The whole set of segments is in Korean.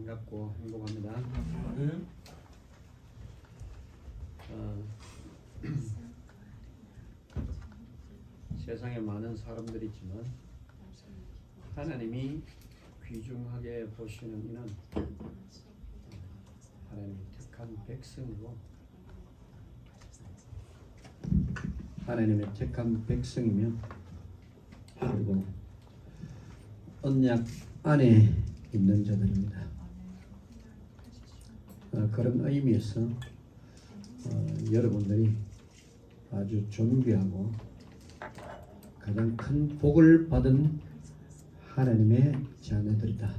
반갑고 행복합니다. 세상에 많은 사람들이 있지만 하나님이 귀중하게 보시는 이는 하나님이 택한 백성이고 하나님의 택한 백성이며 그리고 언약 안에 있는 자들입니다. 그런 의미에서 여러분들이 아주 존귀하고 가장 큰 복을 받은 하나님의 자녀들이다.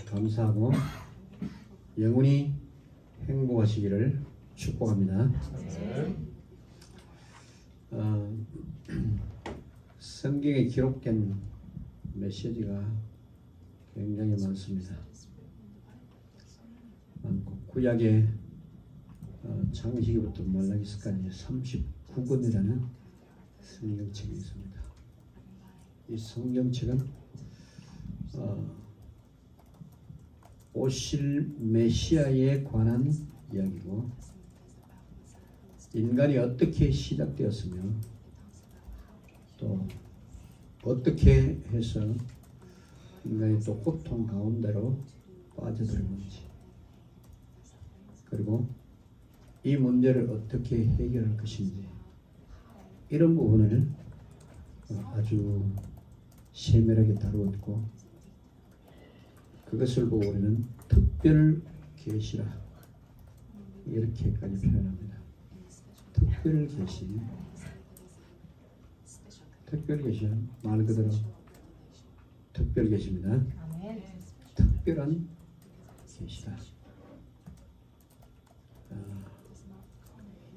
감사하고 영원히 행복하시기를 축복합니다. 성경에 기록된 메시지가 굉장히 많습니다. 구약의 창세기부터 말라기서까지 39권이라는 성경책이 있습니다. 이 성경책은 오실 메시아에 관한 이야기고 인간이 어떻게 시작되었으며 또 어떻게 해서 인간이 또 고통 가운데로 빠져들었는지 그리고 이 문제를 어떻게 해결할 것인지 이런 부분을 아주 세밀하게 다루었고 그것을 보고 우리는 특별 계시라 이렇게까지 표현합니다. 특별 계시, 특별 계시는 말 그대로 특별 계시입니다. 특별한 계시다.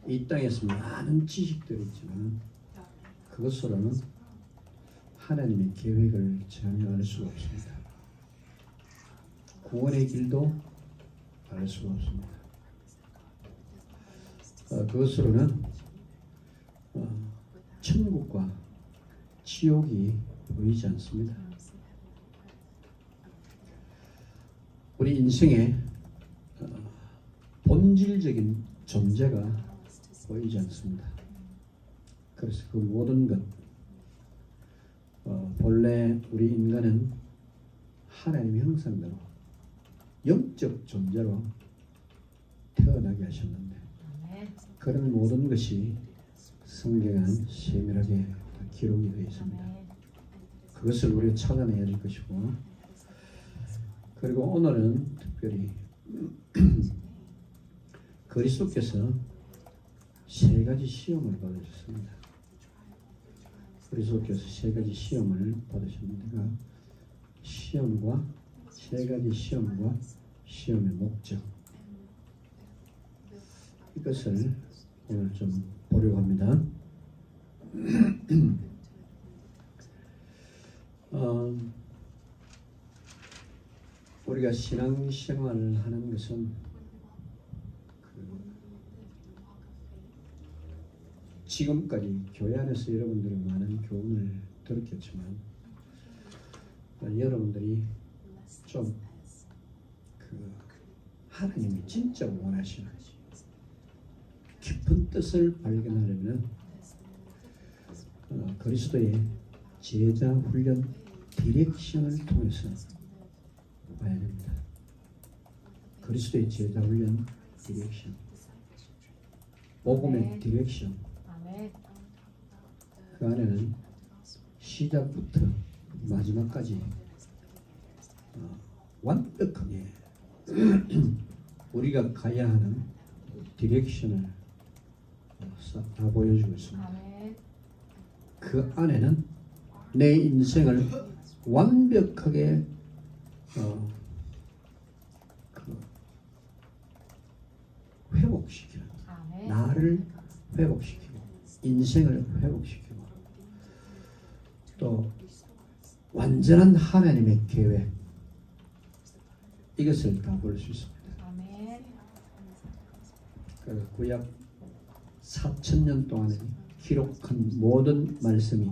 이 땅에서 많은 지식들이 있지만 그것으로는 하나님의 계획을 전혀 알 수가 없습니다. 구원의 길도 알 수가 없습니다. 그것으로는 천국과 지옥이 보이지 않습니다. 우리 인생의 본질적인 존재가 보이지 않습니다. 그래서 그 모든 것 본래 우리 인간은 하나님의 형상대로 영적 존재로 태어나게 하셨는데 그런 모든 것이 성경에는 세밀하게 기록이 되어 있습니다. 그것을 우리가 찾아내야 될 것이고 그리고 오늘은 특별히 그리스도께서 세 가지 시험을 받으셨습니다. 그리스도께서 세 가지 시험을 받으셨는데가 시험과 세 가지 시험과 시험의 목적 이것을 오늘 좀 보려고 합니다. 우리가 신앙생활을 하는 것은 지금까지 교회 안에서 여러분들이 많은 교훈을 들었겠지만 여러분들이 좀 하나님이 진짜 원하시는 깊은 뜻을 발견하려면 그리스도의 제자 훈련 디렉션을 통해서 봐야 됩니다. 그리스도의 제자 훈련 디렉션, 복음의 디렉션. 그 안에는 시작부터 마지막까지 완벽하게 우리가 가야 하는 디렉션을 싹 다 보여주고 있습니다. 그 안에는 내 인생을 완벽하게 회복시키는 나를 회복시키고 인생을 회복시키고 또 완전한 하나님의 계획 이것을 다 볼 수 있습니다. 구약 4,000년 동안에 기록한 모든 말씀이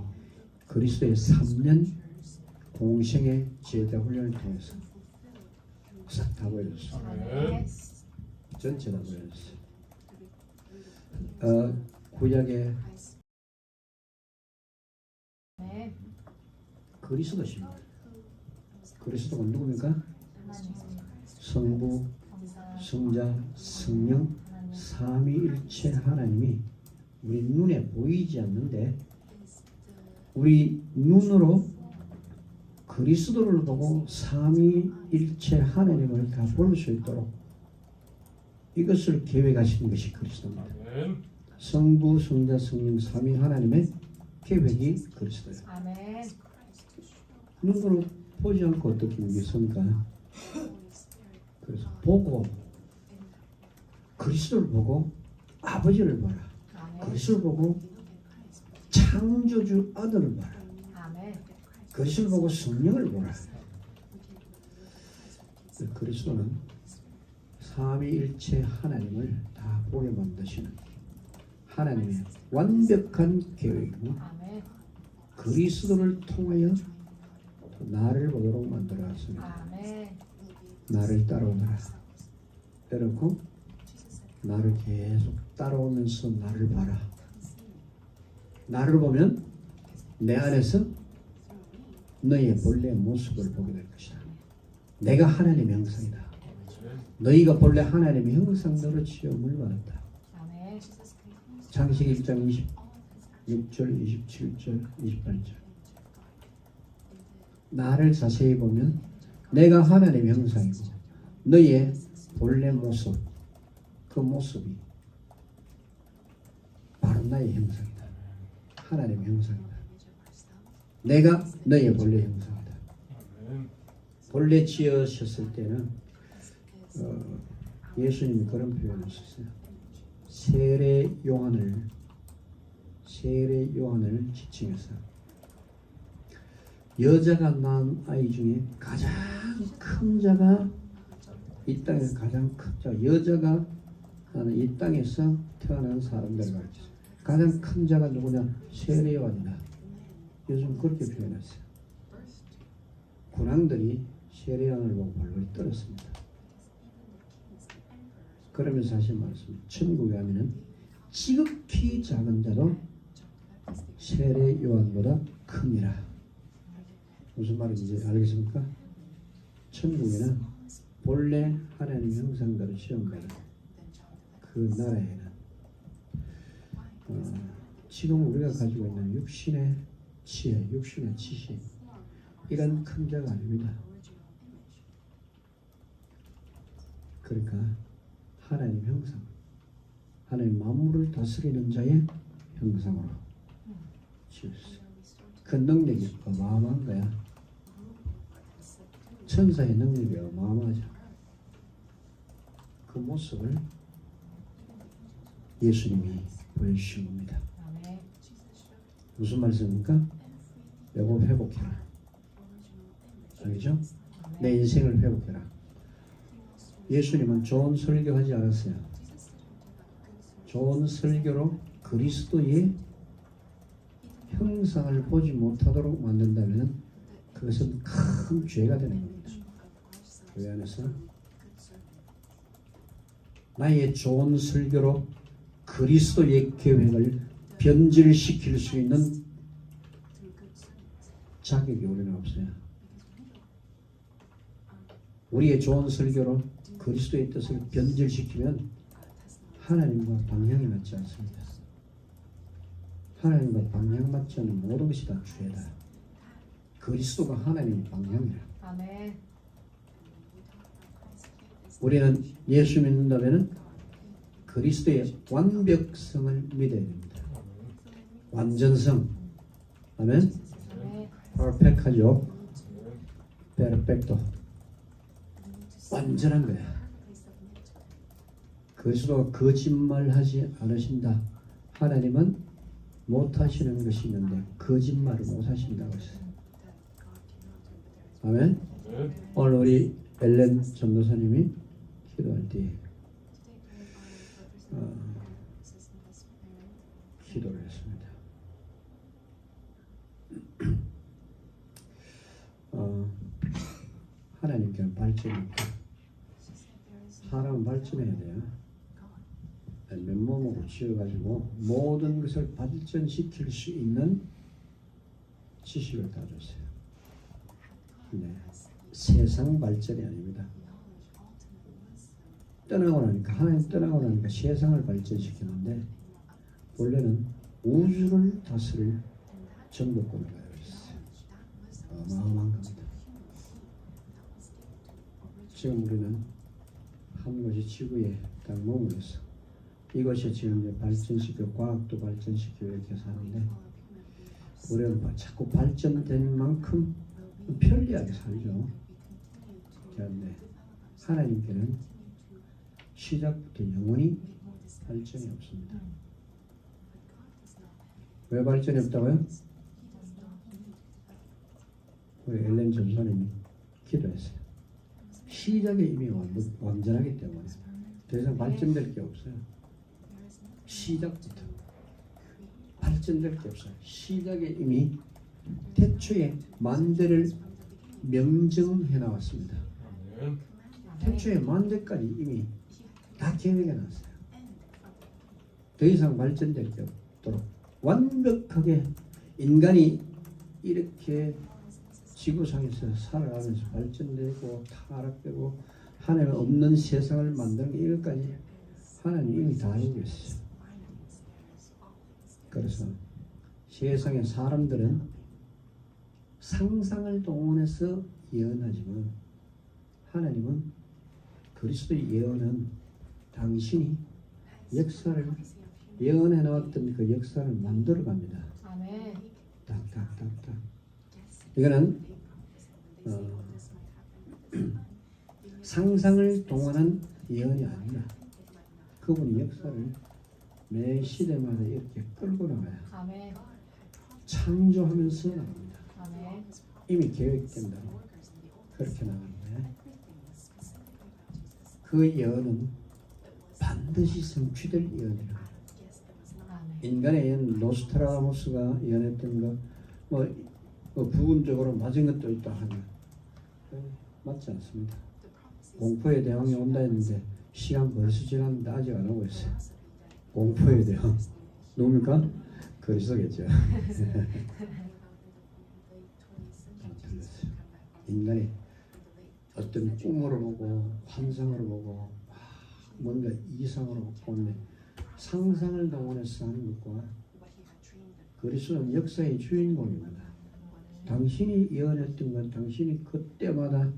그리스도의 3년 공생의 제자 훈련을 통해서 싹 다 보여줬어. 아멘. 전체 다 보여줬어. 구약의 아멘. 그리스도십니다. 그리스도가 누굽니까? 성부, 성자, 성령, 삼위일체 하나님이 우리 눈에 보이지 않는데 우리 눈으로 그리스도를 보고 삼위일체 하나님을 다 볼 수 있도록 이것을 계획하신 것이 그리스도입니다. 아멘. 성부, 성자, 성령, 삼위 하나님의 계획이 그리스도예요. 아멘. 눈으로 보지 않고 어떻게 믿습니까? 그래서 보고 그리스도를 보고 아버지를 봐라. 아멘. 그리스도를 보고 창조주 아들을 봐라. 아멘. 그리스도를 보고 성령을 보라. 그리스도는 삼위일체 하나님을 다 보게 만드시는 하나님의 완벽한 계획이고 아멘. 그리스도를 통하여 나를 보도록 만들어왔습니다. 아멘. 나를 따라오너라. 이러고 나를 계속 따라오면서 나를 봐라. 나를 보면 내 안에서 너희의 본래 모습을 보게 될 것이다. 내가 하나님의 형상이다. 너희가 본래 하나님의 형상대로 지음을 받았다. 아멘. 창세기 1장 26절, 27절, 28절. 나를 자세히 보면 내가 하나님의 형상이고 너희의 본래 모습, 그 모습이 바로 나의 형상이다. 하나님의 형상이다. 내가 너희의 본래 형상이다. 본래 지으셨을 때는 예수님이 그런 표현을 썼어요. 세례 요한을 지칭해서 여자가 낳은 아이 중에 가장 큰 자가 이 땅에서 가장 큰 자, 여자가 나는 이 땅에서 태어난 사람들을 가르쳤어요. 가장 큰 자가 누구냐? 세례 요한이다. 요즘 그렇게 표현했어요. 군왕들이 세례 요한을 보고 벌벌 떨었습니다. 그러면서 하신 말씀, 천국에 가면은 지극히 작은 자도 세례 요한보다 큽니다. 무슨 말인지 알겠습니까? 천국에는 본래 하나님 형상대로 시험받는 그 나라에는 지금 우리가 가지고 있는 육신의 지혜, 육신의 지식 이런 큰 자가 아닙니다. 그러니까 하나님 형상, 하나님 만물을 다스리는 자의 형상으로 지었어요. 그 능력이 어마어마한 거야. 천사의 능력이 어마어마하죠. 그 모습을 예수님이 보여주신 겁니다. 아멘. 무슨 말씀입니까? 여보 회복해라. 알겠죠? 내 인생을 회복해라. 예수님은 좋은 설교하지 않았어요. 좋은 설교로 그리스도의 형상을 보지 못하도록 만든다면 그것은 큰 죄가 되는 겁니다. 교회 안에서 나의 좋은 설교로 그리스도의 계획을 변질시킬 수 있는 자격이 우리는 없어요. 우리의 좋은 설교로 그리스도의 뜻을 변질시키면 하나님과 방향이 맞지 않습니다. 하나님과 방향 맞지 않는 모든 것이 다 죄다. 그리스도가 하나님의 방향이라. 아멘. 우리는 예수 믿는다면 그리스도의 완벽성을 믿어야 됩니다. 완전성. 아멘. 아멘. 퍼펙하죠. 페르펙토. 완전한 거야. 그리스도가 거짓말하지 않으신다. 하나님은 못하시는 것이 있는데 거짓말을 못하신다고 했어요. 아멘. 오늘 우리 엘렌 전도사님이 기도할 때 기도를 했습니다. 하나님께는 발전이 있고 사람은 발전해야 돼요. 맨몸으로 지어가지고 모든 것을 발전시킬 수 있는 지식을 다 줬어요. 네. 세상 발전이 아닙니다. 떠나고 나니까 하나님 떠나고 나니까 세상을 발전시키는데 원래는 우주를 다스릴 정복권을 가지고 있어요. 어마어마한 겁니다. 지금 우리는 한 곳이 지구에 딱 머물러서 이것이 지금 이제 발전시키고 과학도 발전시키고 이렇게 사는데 우리는 자꾸 발전된 만큼 편리하게 살죠. 그런데 하나님께는 시작부터 영원히 발전이 없습니다. 왜 발전이 없다고요? 우리 엘렌 전사님이 기도했어요. 시작에 이미 완전하기 때문에 더 이상 발전될 게 없어요. 시작부터 발전될 게 없어요. 시작에 이미 태초에 만대를 명정해 나왔습니다. 태초에 만대까지 이미 다 계획해 놨어요. 더 이상 발전될 게 없도록 완벽하게 인간이 이렇게 지구상에서 살아가면서 발전되고 타락되고 하나님 없는 세상을 만드는 일까지 하나님 이미 다 알고 있어요. 그래서 세상의 사람들은 상상을 동원해서 예언하지만 하나님은 그리스도의 예언은 당신이 역사를 예언해 나왔던 그 역사를 만들어 갑니다. 아멘. 딱딱딱딱. 이거는 상상을 동원한 예언이 아니라 그분이 역사를 매 시대마다 이렇게 끌고 나가요. 아멘. 창조하면서 나갑니다. 아멘. 이미 계획된다고 그렇게 나가는데 그 예언은 반드시 성취될 예언이라. 아멘. 인간의 예언, 노스트라다무스가 예언했던 거, 부분적으로 맞은 것도 있다 하면 맞지 않습니다. 공포의 대왕이 온다 했는데 시간 벌써 지났는데 아직 안 오고 있어요. 공포의 대왕 누굽니까? 그리스도겠죠. 인간이 어떤 꿈으로 보고 환상으로 보고 뭔가 이상으로 보는데 상상을 동원해서 하는 것과 그리스도는 역사의 주인공입니다. 당신이 예언했던 건 당신이 그때마다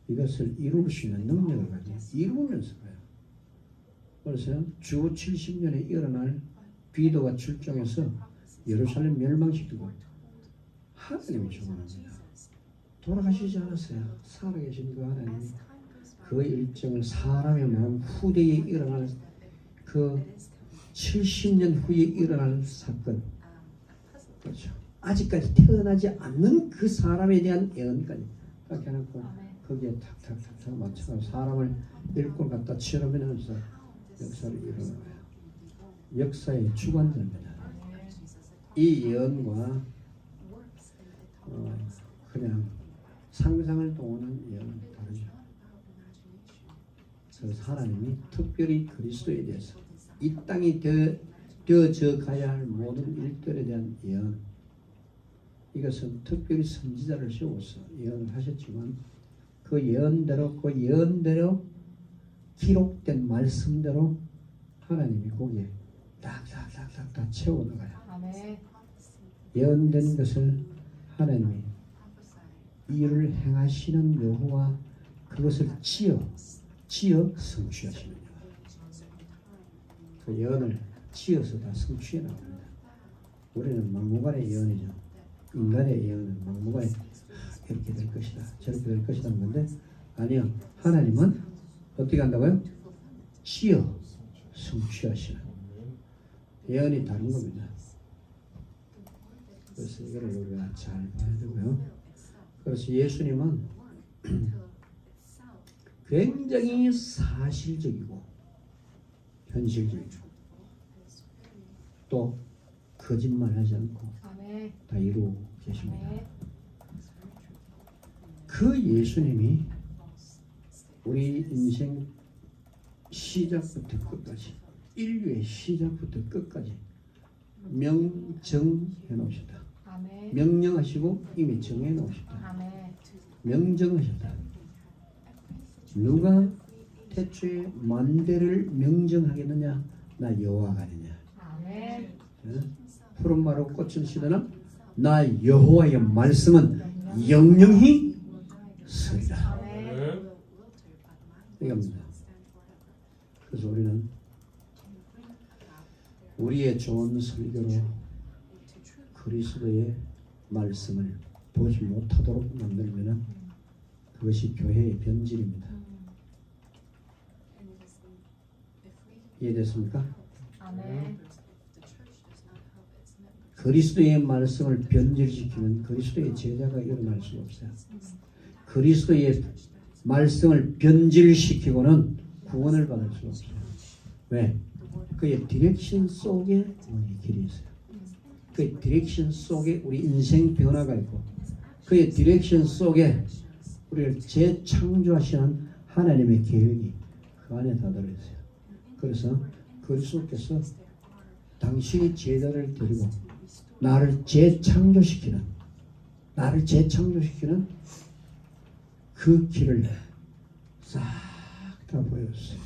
이것을 이룰 수 있는 능력을 가지고 이루면서 가요. 그래서 주 70년에 일어날 비도가 출정해서 예루살렘 멸망시키고 하나님이 주관합니다. 돌아가시지 않았어요. 살아계신 그 하나님이 그 일정을 사람의 마음 후대에 일어날 그 70년 후에 일어날 사건, 그렇죠. 아직까지 태어나지 않는 그 사람에 대한 예언까지 딱 해놓고 거기에 탁탁탁탁 맞춰서 사람을 일꾼 갖다 치러면서 역사를 일어나요. 역사의 주관자입니다. 이 예언과 그냥 상상을 동원한 예언은 다르죠. 그래서 하나님이 특별히 그리스도에 대해서 이 땅이 되어져 가야 할 모든 일들에 대한 예언, 이것은 특별히 선지자를 세워서 예언을 하셨지만 그 예언대로 기록된 말씀대로 하나님이 거기에 딱딱딱딱 채워나가요. 아멘. 예언된 것을 하나님이 일을 행하시는 여호와 그것을 지어 성취하시는 여호와. 그 예언을 지어서 다 성취해 나옵니다. 우리는 막무가내 예언이죠. 인간의 예언은 막무가내 이렇게 될 것이다 저렇게 될 것이다 하는데 아니요. 하나님은 어떻게 한다고요? 지어 성취하시는 예언이 다른 겁니다. 그래서 이거를 우리가 잘 봐야 되고요. 그래서 예수님은 굉장히 사실적이고 현실적이고 또 거짓말하지 않고 아멘. 다 이루고 계십니다. 아멘. 그 예수님이 우리 인생 시작부터 끝까지, 인류의 시작부터 끝까지 명정해 놓으셨다. 아멘. 명령하시고 이미 정해 놓으셨다. 아멘. 명정하셨다. 누가 태초에 만대를 명정하겠느냐? 나 여호와가 아니냐. 아멘. 푸른 마루 꽃을 시드나 나 여호와의 말씀은 영영히 서리라. 아멘. 이겁니다. 그래서 우리는 우리의 좋은 설교로 그리스도의 말씀을 보지 못하도록 만들면 그것이 교회의 변질입니다. 이해됐습니까? 아멘. 그리스도의 말씀을 변질시키면 그리스도의 제자가 일어날 수가 없어요. 그리스도의 말씀을 변질시키고는 구원을 받을 수가 없어요. 왜? 그의 디렉션 속에 우리 길이 있어요. 그의 디렉션 속에 우리 인생 변화가 있고 그의 디렉션 속에 우리를 재창조하시는 하나님의 계획이 그 안에 다 들어있어요. 그래서 그리스도께서 당신이 제자를 데리고 나를 재창조시키는 그 길을 싹 다 보여줬어요.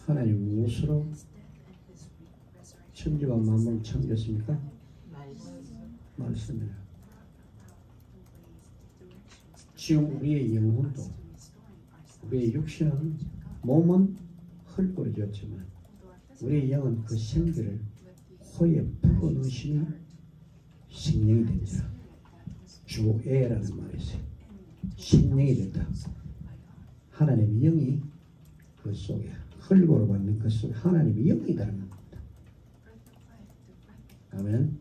하나님 무엇으로 천지와 만물을 창조했습니까? 말씀이라. 지금 우리의 영혼도 우리의 육신은 몸은 흙으로졌지만 우리의 영은 그 생기를 호에 풀어넣으시니 생명이 된다. 주애라는 말이 있어요. 생명이 된다. 하나님의 영이 그 속에 흙으로 받는 그 속에 하나님의 영이 다른 겁니다. 아멘.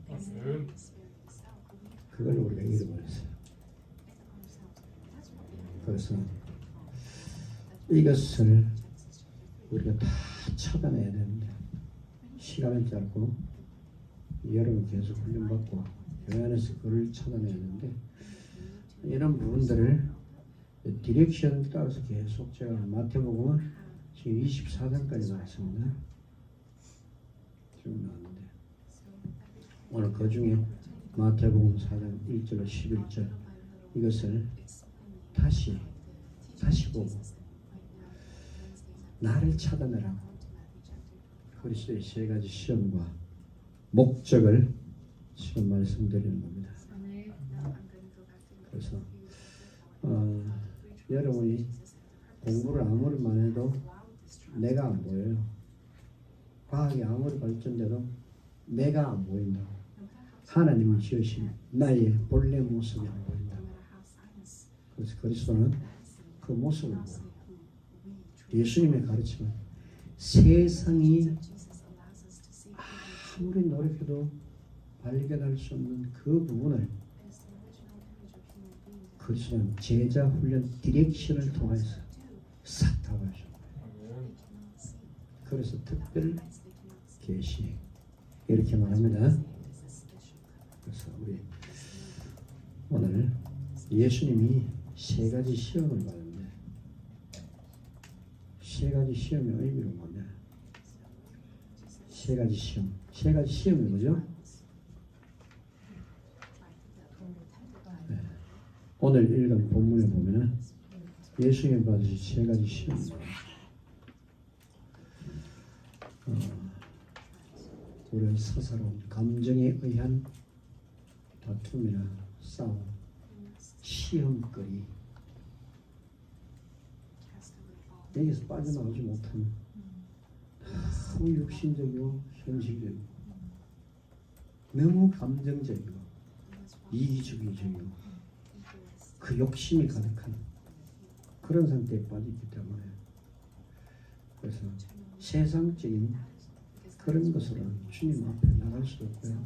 그걸 우리가 잃어버렸어요. 그래서 이것을 우리가 다 찾아내야 되는데 시간은 짧고 여러분 계속 훈련받고 교회 안에서 그걸 찾아내야 되는데 이런 부분들을 디렉션 따라서 계속 제가 마태복음은 지금 24장까지 나왔습니다. 지금 나왔는데 오늘 그 중에 마태복음 4장 1절로 11절 이것을 다시 보고 나를 찾아내라고 그리스도의 세 가지 시험과 목적을 지금 말씀드리는 겁니다. 그래서 여러분이 공부를 아무리 많이 해도 내가 안 보여요. 과학이 아무리 발전돼도 내가 안 보인다고. 하나님이 지으신 나의 본래 모습이 안 보인다. 그래서 그리스도는 그 모습을 보여요. 예수님의 가르침은 세상이 아무리 노력해도 발견할 수 없는 그 부분을 그리스도는 제자 훈련 디렉션을 통해서 싹 다 보여줍니다. 그래서 특별 계시 이렇게 말합니다. 그래서 우리 오늘 예수님이 세 가지 시험을 받았는데 세 가지 시험의 의미는 뭐냐? 세 가지 시험이 뭐죠? 네. 오늘 읽은 본문에 보면은 예수님이 받으신 세 가지 시험입니다. 우리는 사사로운 감정에 의한 다툼이나 싸움, 시험거리 여기서 빠져나오지 못하는 너무 육신적이고 현실적이고 너무 감정적이고 이기주의적이고 그 욕심이 가득한 그런 상태에 빠졌기 때문에 그래서 세상적인 그런 것으로는 주님 앞에 나갈 수도 없고요.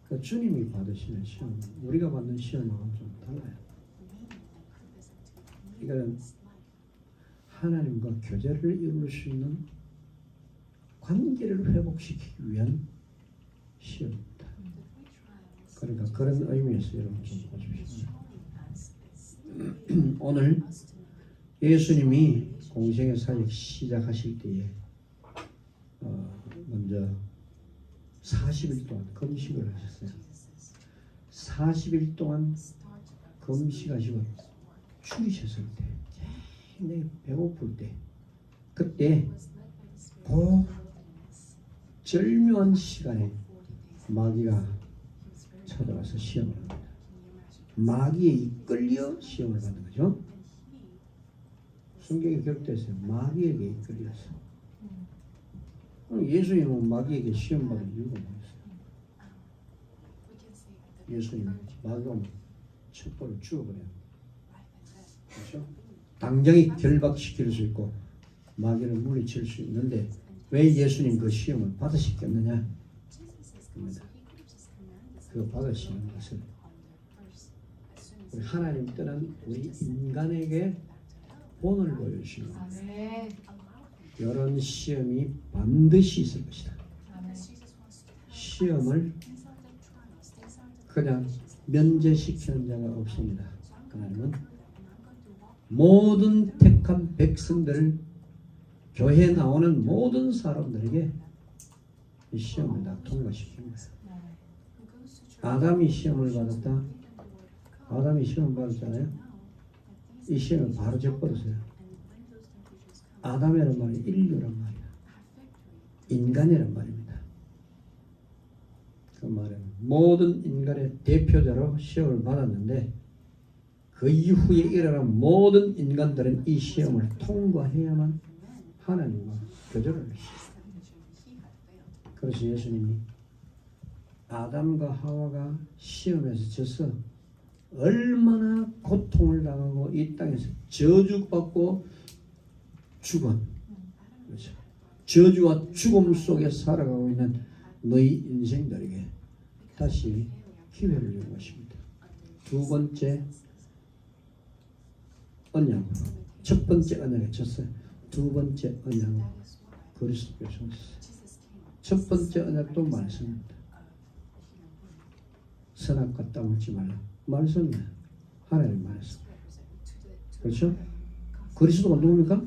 그 주님이 받으시는 시험, 우리가 받는 시험하고는 좀 달라요. 이거는 하나님과 교제를 이룰 수 있는 관계를 회복시키기 위한 시험입니다. 그러니까 그런 의미에서 여러분 좀 보십시오. 오늘 예수님이 공생의 사역 시작하실 때에 먼저 40일 동안 금식을 하셨어요. 40일 동안 금식하시고 추리셨을 때, 굉장히 배고플 때, 그때 그 절묘한 시간에 마귀가 찾아와서 시험을 합니다. 마귀에 이끌려 시험을 받는 거죠. 성경에 기록되어 마귀에게 이끌려서. 예수님은 마귀에게 시험 받을 이유가 뭐였어요? 예수님은 마귀가 첩보를 죽어버려요. 그렇죠? 당장에 결박시킬 수 있고 마귀를 물리칠 수 있는데 왜 예수님 그 시험을 받으셨겠느냐? 그 받으시는 것은 우리 하나님 떠난 우리 인간에게 본을 보여주시는 거예요. 아멘. 이런 시험이 반드시 있을 것이다. 아멘. 시험을 그냥 면제시키는 자가 없습니다. 하나님은 모든 택한 백성들, 교회에 나오는 모든 사람들에게 이 시험을 다 통과시키는 거예요. 아담이 시험을 받았다. 아담이 시험 받았잖아요. 이 시험을 바로 접버렸어요. 아담이란 말이 인류란 말이야. 인간이란 말입니다. 그 말은 모든 인간의 대표자로 시험을 받았는데 그 이후에 일어난 모든 인간들은 이 시험을 통과해야만 하나님과 교제를 하시죠. 그래서 예수님이 아담과 하와가 시험에서 져서 얼마나 고통을 당하고 이 땅에서 저주받고 죽은, 그렇죠. 저주와 죽음 속에 살아가고 있는 너희 인생들에게 다시 기회를 주는 것입니다. 두 번째 언약으로, 첫 번째 언약에 졌어요. 두 번째 언약으로 그리스도께서 오셨어요. 첫 번째 언약도 말씀입니다. 선악과 따먹지 말라. 말씀이야. 하나님 말씀. 그렇죠? 그리스도가 누굽니까?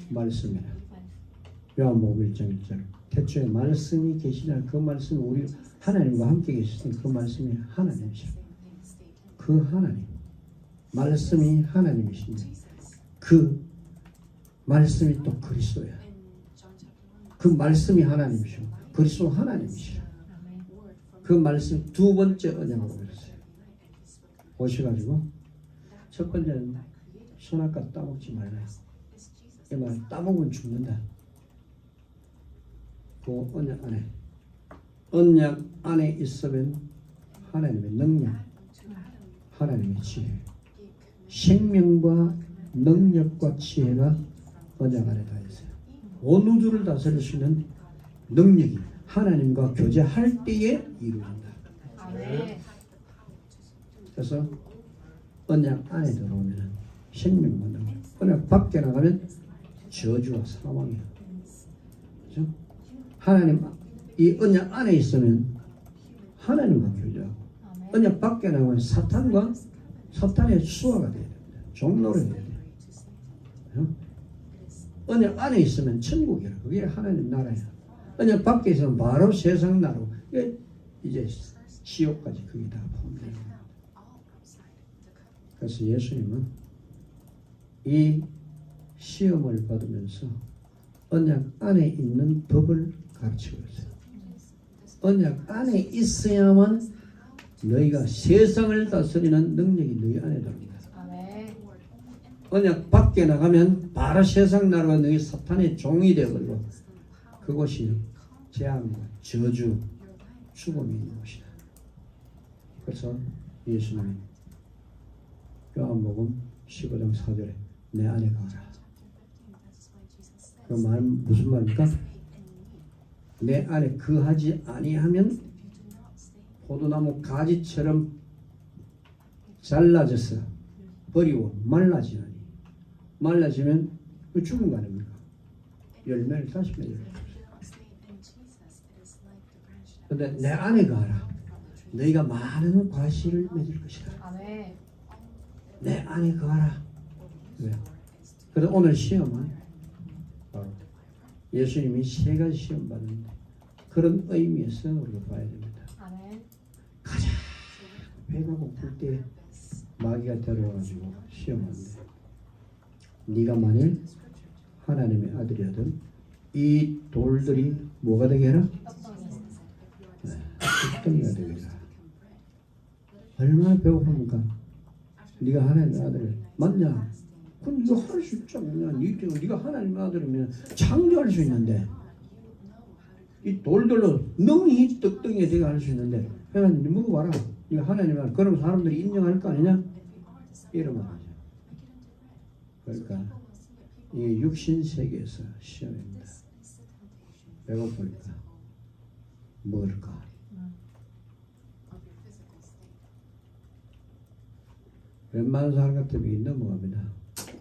말씀이라. 요한복음 1장 1절. 태초에 말씀이 계시냐 그 말씀이 우리 하나님과 함께 계시니 그 말씀이 하나님이시라. 그 하나님. 말씀이 하나님이십니다. 그 말씀이 또 그리스도야. 그 말씀이 하나님이시고 그리스도 하나님이시라. 그 말씀 두 번째 언약으로 오셨어요. 오셔가지고 첫 번째는 선악과 따먹지 말라. 이 말 따먹으면 죽는다. 그 언약 안에 있으면 하나님의 능력, 하나님의 지혜, 생명과 능력과 지혜가 언약 안에 다 있어요. 온 우주를 다스릴 수 있는 능력이 하나님과 교제할 때에 이루어진다. 아멘. 그래서 언약 안에 들어오면 생명과 능력, 언약 밖에 나가면 저주와 사망이야. 그렇죠? 하나님 이 언약 안에 있으면 하나님과 교제하고 언약 밖에 나가면 사탄의 수하가 돼야 됩니다. 종로를 해야 돼요. 그렇죠? 언약 안에 있으면 천국이라. 그게 하나님 나라야. 언약 밖에 있으면 바로 세상 나라고. 이제 지옥까지 그게 다 포함되는 겁니다. 그래서 예수님은 이 시험을 받으면서 언약 안에 있는 법을 가르치고 있어요. 언약 안에 있어야만 너희가 세상을 다스리는 능력이 너희 안에 들어옵니다. 언약 밖에 나가면 바로 세상 나라가 너희 사탄의 종이 되어버리고 그것이 재앙과 저주, 죽음이 있는 것이다. 그래서 예수님이 요한복음 15장 4절에 내 안에 가라. 그 말 무슨 말입니까? 내 안에 거하지 아니하면 포도나무 가지처럼 잘라져서 버리고 말라지나니. 말라지면 죽은 거 아닙니까? 열매를 다시 맺어요. 근데 내 안에 가라. 너희가 많은 과실을 맺을 것이다. 아멘. 내 안에 거하라. 왜? 그래서 오늘 시험은 바로 예수님이 세 가지 시험 받는데 그런 의미에서 우리가 봐야 됩니다. 아멘. 가자. 배가 고플 때 마귀가 데려와가지고 시험하는데 네가 만일 하나님의 아들이라든 이 돌들이 뭐가 되게 해라? 떡덩이가 되게 해라. 얼마나 배고픕니까? 네가 하나님의 아들을 맞냐? 그럼 네가 할 수 있지 않느냐? 네가 하나님의 아들이면 창조할 수 있는데 이 돌들로 능히 떡덩이가 되게 할 수 있는데 하나님 먹어봐라. 네가 하나님의 아들. 그러면 사람들이 인정할 거 아니냐? 이러면 하죠. 그러니까 이게 육신 세계에서 시험입니다. 배고플까? 먹을까? 웬만한 사람 같으면 이 넘어갑니다.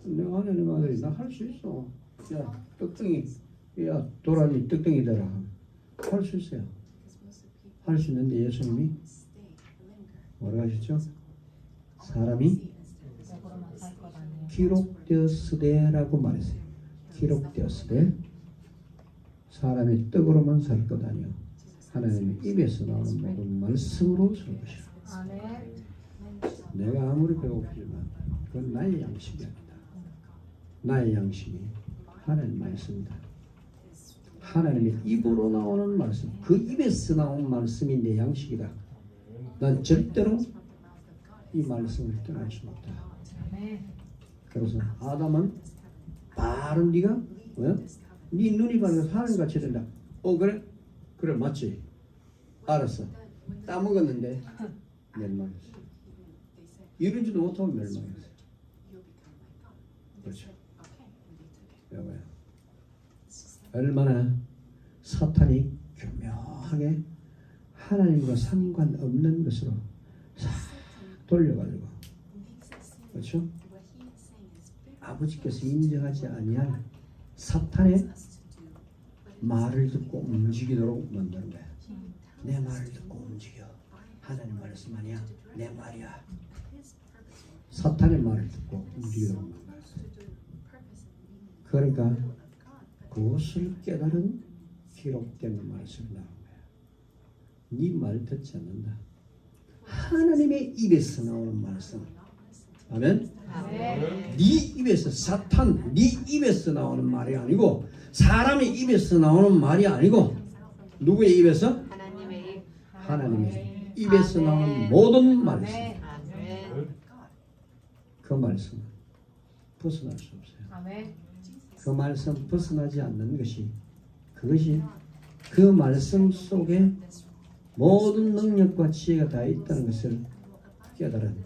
내가 하나님 아들이 나 할 수 있어. 야 떡덩이, 야 도라지 떡덩이 되라. 할 수 있어요. 할 수 있는데 예수님이 뭐라 하셨죠? 사람이 먹으로만 살 것 아니에요. 기록되었으되라고 말했어요. 기록되었으되 사람이 떡으로만 살 것 아니요 하나님의 입에서 나오는 모든 말씀으로 살 것이라. 아멘. 내가 아무리 배고프지만 그건 나의 양식이 아니다. 나의 양식이 하나님 말씀이다. 하나님의 입으로 나오는 말씀, 그 입에서 나온 말씀이 내 양식이다. 난 절대로 이 말씀을 떠날 수 없다. 아멘. 그래서 아담은 바로 네가 왜? 네 눈이 가는 사람같이 된다. 그래? 그래 맞지? 알았어. 따먹었는데 멸망했어. 이러지도 못하면 멸망했어. 그렇죠. 여보야. 얼마나 사탄이 교묘하게 하나님과 상관없는 것으로 싹 돌려가지고 그렇죠? 아버지께서 인정하지 아니할 사탄의 말을 듣고 움직이도록 만드는 거야. 내 말을 듣고 움직여. 하나님 말씀 아니야. 내 말이야. 사탄의 말을 듣고 움직이도록 만드는 거야. 그러니까 그것을 깨달은 기록된 말씀이 나온 거야. 네 말 듣지 않는다. 하나님의 입에서 나오는 말씀. 아멘. 아멘. 네 입에서 사탄, 네 입에서 나오는 말이 아니고 사람의 입에서 나오는 말이 아니고 누구의 입에서? 하나님의 입. 하나님의 입에서 나오는 모든 말씀. 아멘. 그 말씀 벗어날 수 없어요. 아멘. 그 말씀 벗어나지 않는 것이 그것이 그 말씀 속에 모든 능력과 지혜가 다 있다는 것을 깨달은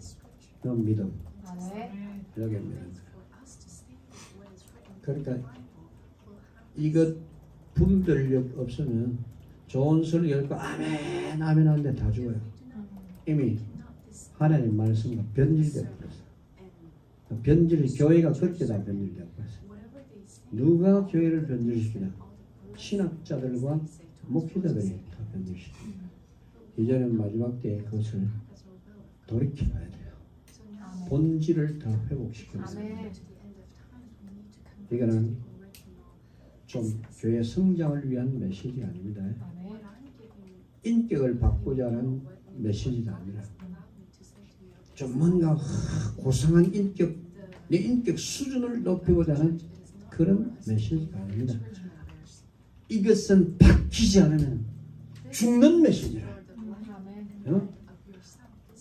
그 믿음. 아멘. 여기 믿음. 그러니까 이것 분별력 없으면 좋은 소리 열고 아멘 아멘 하는데 다 죽어요. 이미 하나님 말씀과 변질되어 버렸어. 변질 교회가 그렇게 다 변질되어 버렸어. 누가 교회를 변질시키냐? 신학자들과 목회자들이 다 변질시키냐. 이제는 마지막 때에 그것을 돌이켜봐야 돼요. 본질을 다 회복시켜야 돼요. 아멘. 이거는 좀 교회 성장을 위한 메시지 아닙니다. 아멘. 인격을 바꾸자 하는 메시지가 아니라 좀 뭔가 고상한 인격, 내 인격 수준을 높이고자 하는 그런 메시지가 아닙니다. 이것은 바뀌지 않으면 죽는 메시지라. 아멘.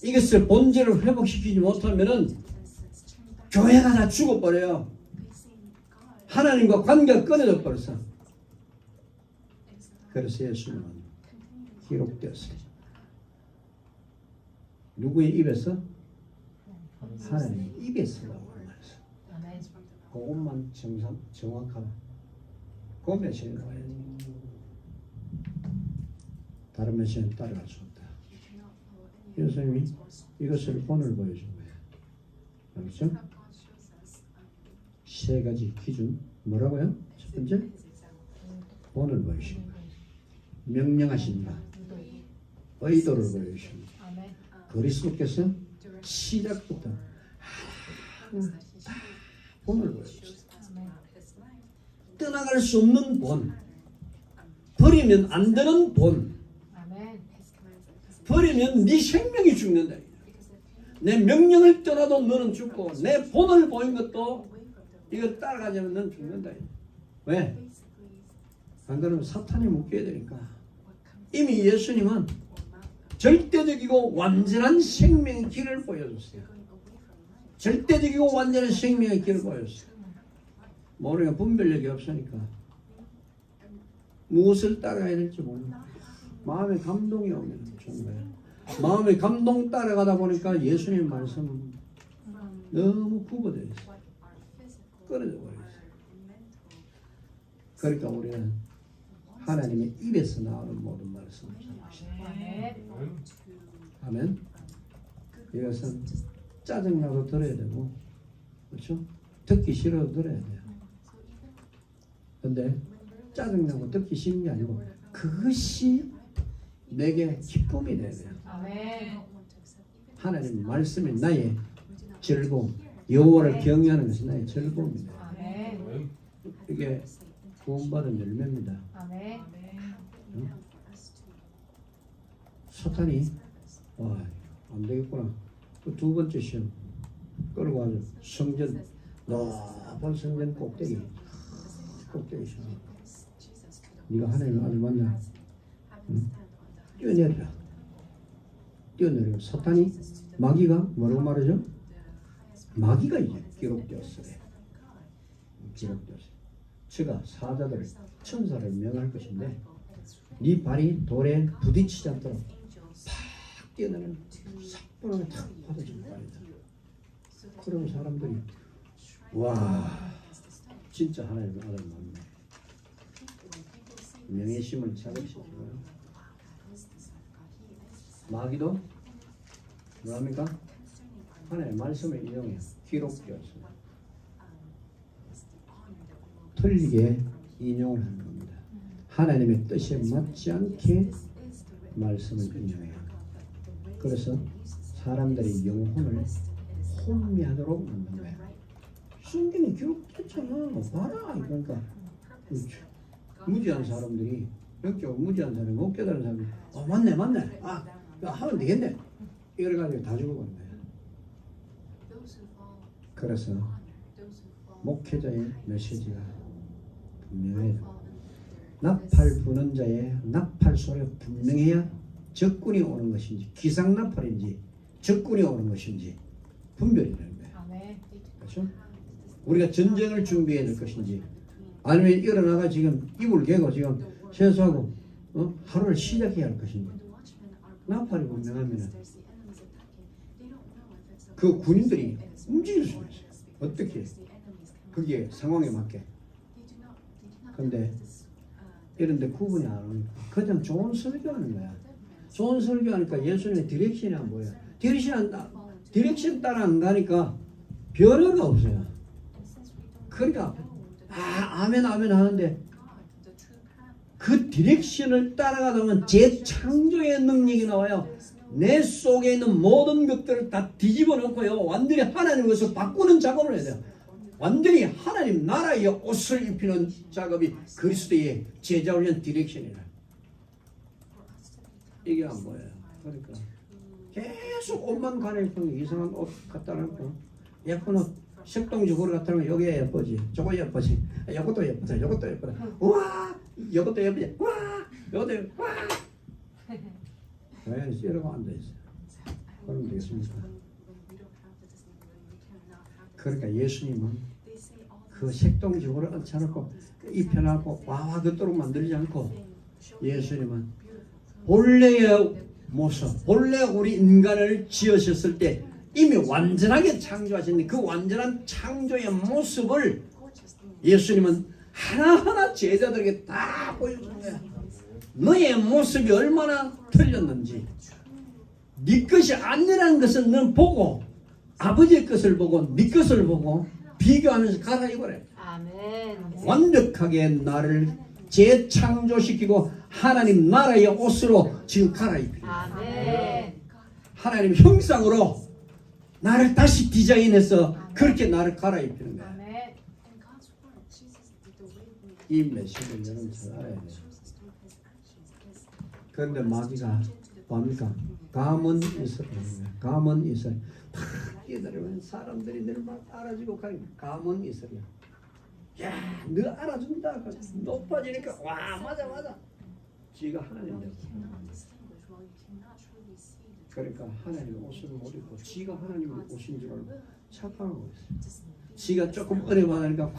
이것을 본질을 회복시키지 못하면은 교회가 다 죽어버려요. 하나님과 관계가 끊어져 버렸어. 그래서 예수님은 기록되었어요. 누구의 입에서? 하나님의 입에서 나오는 말씀. 아멘. 그것만 정확하다. 그 메시지 나와야 돼. 다른 메시지는 따라갈 수 없다. 예수님이 이것을 본을 보여준 거예요. 알겠죠? 세 가지 기준. 뭐라고요? 첫 번째, 본을 보여주신 거예요. 명령하신다. 의도를 보여주십니다. 그리스도께서 시작부터 하나는 다 본을 보여주세요. 떠나갈 수 없는 본, 버리면 안 되는 본, 아멘. 버리면 네 생명이 죽는다. 내 명령을 떠나도 너는 죽고 내 본을 보인 것도 이거 따라가지 않으면 너는 죽는다. 왜? 안 그러면 사탄이 묶여야 되니까. 이미 예수님은 절대적이고 완전한 생명의 길을 보여줬어요. 절대적이고 완전한 생명의 길을 보여줬어요. 우리가 분별력이 없으니까 무엇을 따라가야 될지 모르니까 마음에 감동이 오면 좋은 거예요. 마음에 감동 따라가다 보니까 예수님 말씀은 너무 굽어져 있어요. 끊어져 버렸어요. 그러니까 우리는 하나님의 입에서 나오는 모든 말씀을 전하시다. 아멘. 아멘. 이것은 짜증나도 들어야 되고, 그렇죠? 듣기 싫어도 들어야 돼요. 근데 짜증나고 듣기 싫은 게 아니고 그것이 내게 기쁨이 돼야 돼요. 아멘. 하나님 말씀이 나의 즐거움, 여호와를 경외하는 것이 나의 즐거움이다. 아멘. 이게 구원받은 열매입니다. 아멘. 사탄이 안 되겠구나. 그 두 번째 시험 끌고 가서 성전 높은 성전 꼭대기 시험. 네가 하나님을 아들 맞냐? 응? 뛰어내려라. 뛰어내려. 사탄이 마귀가 뭐라고 말하죠? 마귀가 이제 기록되었어요. 기록되었어요. 저가 사자들 천사를 명할 것인데 네 발이 돌에 부딪히지 않도록 팍 뛰어내는 삭발을 탁 받아주는 발이다. 그런 사람들이 와 진짜 하나님의 아들 맞네. 명예심을 자극시키고요. 마귀도 뭐합니까? 하나님의 말씀을 인용해요. 기록되었습니다. 틀리게 인용을 하는 겁니다. 하나님의 뜻에 맞지 않게 말씀을 인용해요. 그래서 사람들의 영혼을 혼미하도록 만든 거예요. 성경에 기록됐잖아. 봐라. 그러니까 무지한 사람들이 영적으로 무지한 사람이 못 깨달은 사람이 맞네. 야, 하면 되겠네. 이래가지고 다 죽어버린 거예요. 그래서 목회자의 메시지가 분명해요. 나팔 부는 자의 나팔 소리가 분명해야 적군이 오는 것인지 기상나팔인지 적군이 오는 것인지 분별이 되는 거예요. 아멘. 그렇죠? 우리가 전쟁을 준비해야 될 것인지 아니면 일어나가 지금 이불 개고 지금 세수하고 하루를 시작해야 할 것인지 나팔이 분명하면 그 군인들이 움직일 수 있어요. 어떻게? 그게 상황에 맞게. 근데 이런데 구분이 안 오니까 그냥 좋은 설교하는 거야. 좋은 설교하니까 예수님의 디렉션이 안 보여. 디렉션 따라 안 가니까 변화가 없어요. 그러니까 아멘 하는데 그 디렉션을 따라가다 보면 재창조의 능력이 나와요. 내 속에 있는 모든 것들을 다 뒤집어 놓고요. 완전히 하나님 것을 바꾸는 작업을 해야 돼요. 완전히 하나님 나라의 옷을 입히는 작업이 그리스도의 제자훈련 디렉션이라. 이게 안 보여요. 그러니까 계속 옷만 갈아입고 이상한 옷 갖다 놓고 예쁜 옷 색동적으로 갖다 놓으면 여기에 예쁘지 저거 예쁘지 이것도 예쁘다 이것도 예쁘다 우와 이것도 예쁘지 우와 이것도 예쁘다 우와 왜 이러고 앉아있어요. 그러면 되겠습니까? 그러니까 예수님은 그 색동적으로 얹혀놓고 입혀놓고 와와 그토록 만들지 않고 예수님은 본래의 모습, 본래 우리 인간을 지으셨을 때 이미 완전하게 창조하신 그 완전한 창조의 모습을 예수님은 하나하나 제자들에게 다 보여주는 거야. 너의 모습이 얼마나 틀렸는지 네 것이 아니라는 것을 넌 보고 아버지의 것을 보고 네 것을 보고 비교하면서 갈아입어라. 아멘. 완벽하게 나를 재창조시키고 하나님 나라의 옷으로 지금 갈아입히라. 아멘. 하나님 형상으로 나를 다시 디자인해서 그렇게 나를 갈아입히는 거야. 아멘. 이 메시지를 여러분 잘 알아야 돼요. 그런데 마귀가 뭡니까? 감은 있어. 감은 있어. 다 끼어들면 사람들이 너를 막 알아주고 가는 감은 있어요. 야, 너 알아준다. 높아지니까 와 맞아. 지가 하나님 되고. 그러니까 하나님의 옷을 못 입고 지가 하나님의 옷인 줄 알고 착각하고 있어요. 지가 조금 어려워하니까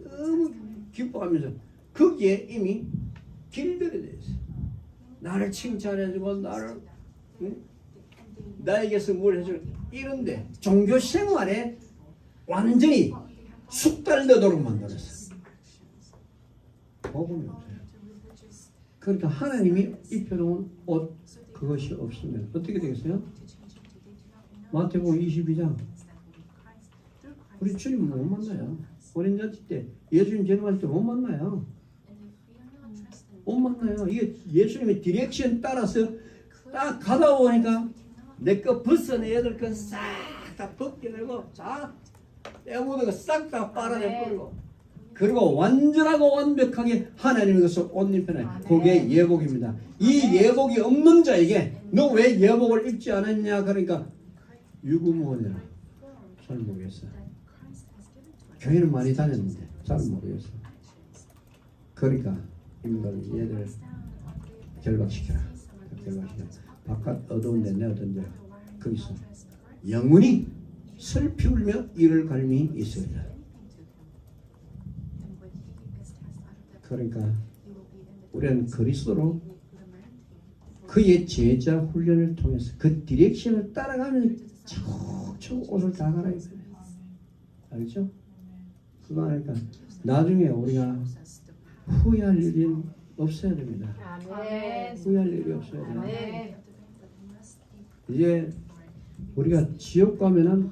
너무 기뻐하면서 거기에 이미 길들여져 있어요. 나를 칭찬해주고 나를 나에게서 뭘 해줄 이런데 종교 생활에 완전히 숙달되도록 만들었어요. 복음이 없어요. 그러니까 하나님이 입혀놓은 옷 그것이 없으면 어떻게 되겠어요? 마태복음 22장 우리 주님 못 만나요. 어린 자식 때 예수님 재림할 때 못 만나요. 못 만나요. 이게 예수님의 디렉션 따라서 딱 가다 보니까 내 거 벗어내야 될 거 싹 다 벗겨내고 내 모든 거 싹 다 빨아내버리고 그리고 완전하고 완벽하게 하나님의 것을 옷 입혀내. 그게 예복입니다. 이 예복이 없는 자에게 너 왜 예복을 입지 않았냐 그러니까 유구무원이라 잘 모르겠어요. 교회는 많이 다녔는데 잘 모르겠어요. 그러니까 인간 얘들 결박시켜라. 바깥 어두운 데 내 어떤 데 거기서 영원히 슬피 울며 이를 갈미 있으리라. 그러니까 우리는 그리스도로 그의 제자 훈련을 통해서 그 디렉션을 따라가면 촉촉 옷을 다 갈아입어요. 알죠? 그거 하니까 나중에 우리가 후회할 일은 없어야 됩니다. 아멘. 후회할 일이 없어야 됩니다. 아멘. 이제 우리가 지옥 가면은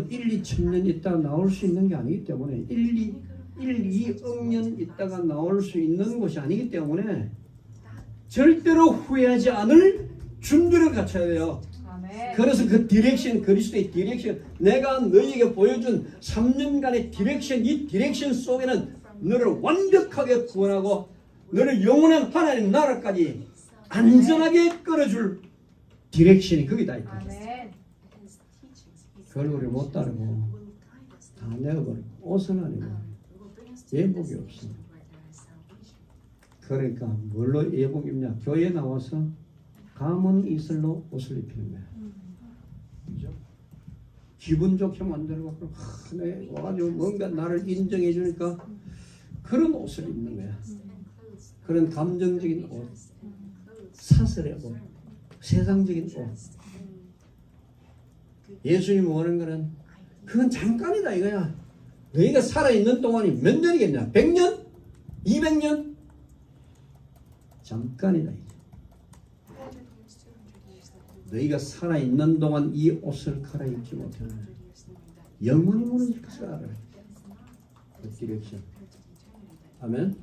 1, 2천 년 있다가 나올 수 있는 게 아니기 때문에 1, 2억 년 있다가 나올 수 있는 곳이 아니기 때문에 절대로 후회하지 않을 준비를 갖춰야 돼요. 아멘. 그래서 그 디렉션, 그리스도의 디렉션, 내가 너희에게 보여준 3년간의 디렉션, 이 디렉션 속에는 너를 완벽하게 구원하고 너를 영원한 하나님 나라까지 안전하게 끌어줄 디렉션이 거기다 있다. 아멘. 그걸 우리 못 따르고 다 내어버리고 옷은 아니고 예복이 없어. 그러니까 뭘로 예복 입냐? 교회에 나와서 감은 이슬로 옷을 입히는 거야. 그죠? 기분 좋게 만들고 내 와가지고 뭔가 나를 인정해 주니까 그런 옷을 입는 거야. 그런 감정적인 옷, 사설의 옷, 세상적인 옷. 예수님이 원하는 거는 그건 잠깐이다 이거야. 너희가 살아있는 동안이 몇 년이겠냐? 100년? 200년? 잠깐이다 이제. 너희가 살아있는 동안 이 옷을 갈아입지 못하면 영원히 무너질 것을 알아야 돼. 그 디렉션. 아멘.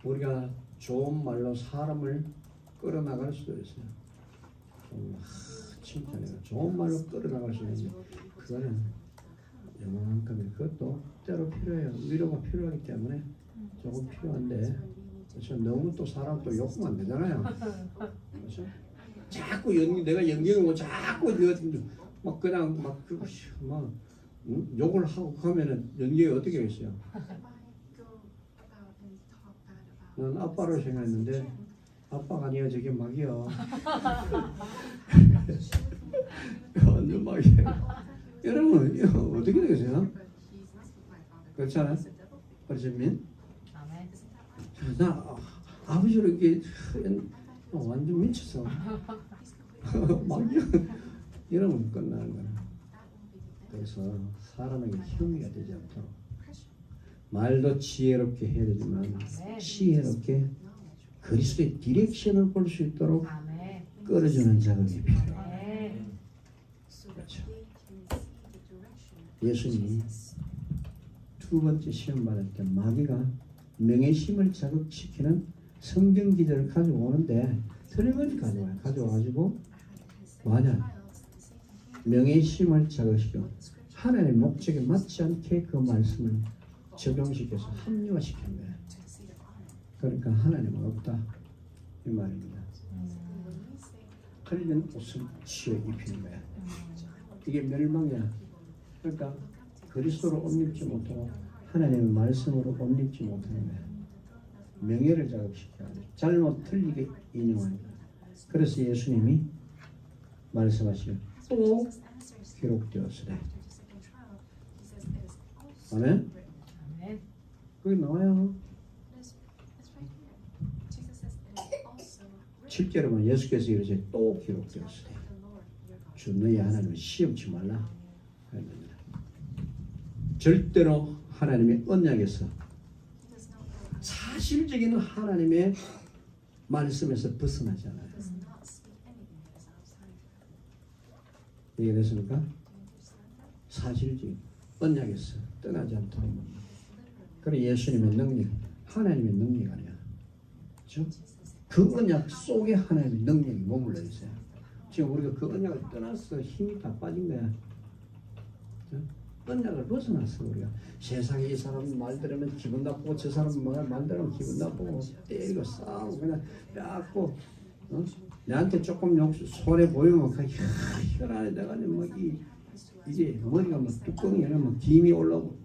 우리가 좋은 말로 사람을 끌어나갈 수도 있어요. 칭찬해요. 좋은 말로 끌어나갈 수 있는데 그거는 영원한감이 그것도 때로 필요해요. 위로가 필요하기 때문에 조금 필요한데 그렇죠? 너무 또 사람 또 욕하면 안 되잖아요. 그렇죠? 자꾸 내가 연기하고 자꾸 막 그냥 막 욕을 하고 하면은 연기가 어떻게 했어요? 난 아빠를 생각했는데 아빠가 아니야 저게 막이야. 완전 막이야. 여러분 이거 어떻게 되겠어요? 그렇지 않아요? 그렇지 민? 아멘. 나 아버지로 이게 완전 미쳤어. 막이야. 이러면 끝나는 거야. 그래서 사람에게 흉내가 되지 않도록 말도 지혜롭게 해야 되지만 지혜롭게 그리스도의 디렉션을 볼 수 있도록 아멘. 끌어주는 작업이 필요해요. 아멘. 그렇죠. 예수님이 두 번째 시험 받을 때 마귀가 명예심을 자극시키는 성경 기제를 가지고 오는데 틀림없이 가져와요. 가져와가지고 만약 명예심을 자극시켜 하나님의 목적에 맞지 않게 그 말씀을 적용시켜서 합리화시키는 거예요. 그러니까 하나님은 없다 이 말입니다. 틀린 옷을 취해 입히는 거야. 이게 멸망이야. 그러니까 그리스도로 옷 입지 못하고 하나님의 말씀으로 옷 입지 못하는 거야. 명예를 자극시켜야 돼. 잘못 틀리게 인용하는 거야. 그래서 예수님이 말씀하시면 또 기록되었으되. 아멘? 아멘. 거기 나와요. 7절에만 예수께서 이르시되 또 기록되었으되 주 너희 하나님을 시험치 말라. 절대로 하나님의 언약에서 사실적인 하나님의 말씀에서 벗어나지 않아요. 이해됐습니까? 사실적인 언약에서 떠나지 않도록. 그래 예수님의 능력, 하나님의 능력 아니야. 그렇죠? 그 언약 속에 하나님의 능력이 머물러 있어요. 지금 우리가 그 언약을 떠나서 힘이 다 빠진 거야. 그렇죠? 언약을 벗어났어 우리가. 세상에 이 사람 말 들으면 기분 나쁘고 저 사람 말 들으면 기분 나쁘고 때리고 싸우고 그냥 빼앗고 내한테 조금 손해 보이면 혈 안에 내가 막 이게 머리가 막 뚜껑이 아니라 막 김이 올라오고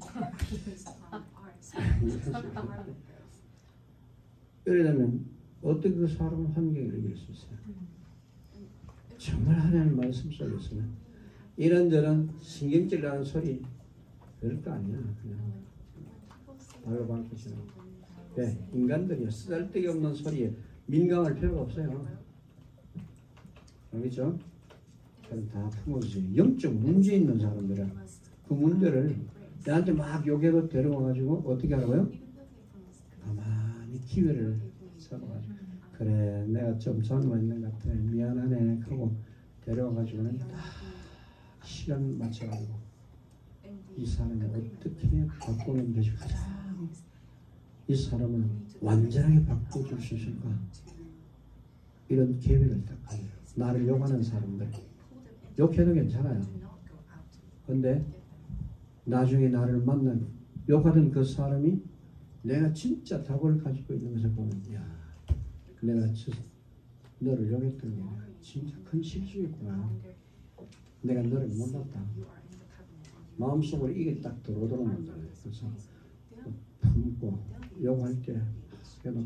이러려면 어떻게 그 사람은 환경을 이길 수 있어요? 정말 하나님 말씀 속에서는 이런저런 신경질 나는 소리 별거 아니야. 그냥 바로 밝히시는. 네, 인간들이 쓸데기 없는 소리에 민감할 필요가 없어요. 알겠죠? 그럼 다 품어주세요. 영적 문제 있는 사람들은 그 문제를 나한테 막 욕해도 데려와가지고 어떻게 하라고요? 가만히 기회를 잡아가지고 그래 내가 좀 잘못했는 것 같아 미안하네 하고 데려와가지고는 딱 시간 맞춰가지고 이 사람을 어떻게 바꾸는 것이 가장 이 사람을 완전하게 바꿔줄 수 있을까 이런 계획을 딱 가요. 나를 욕하는 사람들 욕해도 괜찮아요. 근데 나중에 나를 만난 욕하던 그 사람이 내가 진짜 답을 가지고 있는 것을 보면 야 내가 너를 욕했던 게 진짜 큰 실수였구나. 내가 너를 몰랐다. 마음속으로 이게 딱 들어오도록 만들어요. 그래서 품고 욕할 때 그래도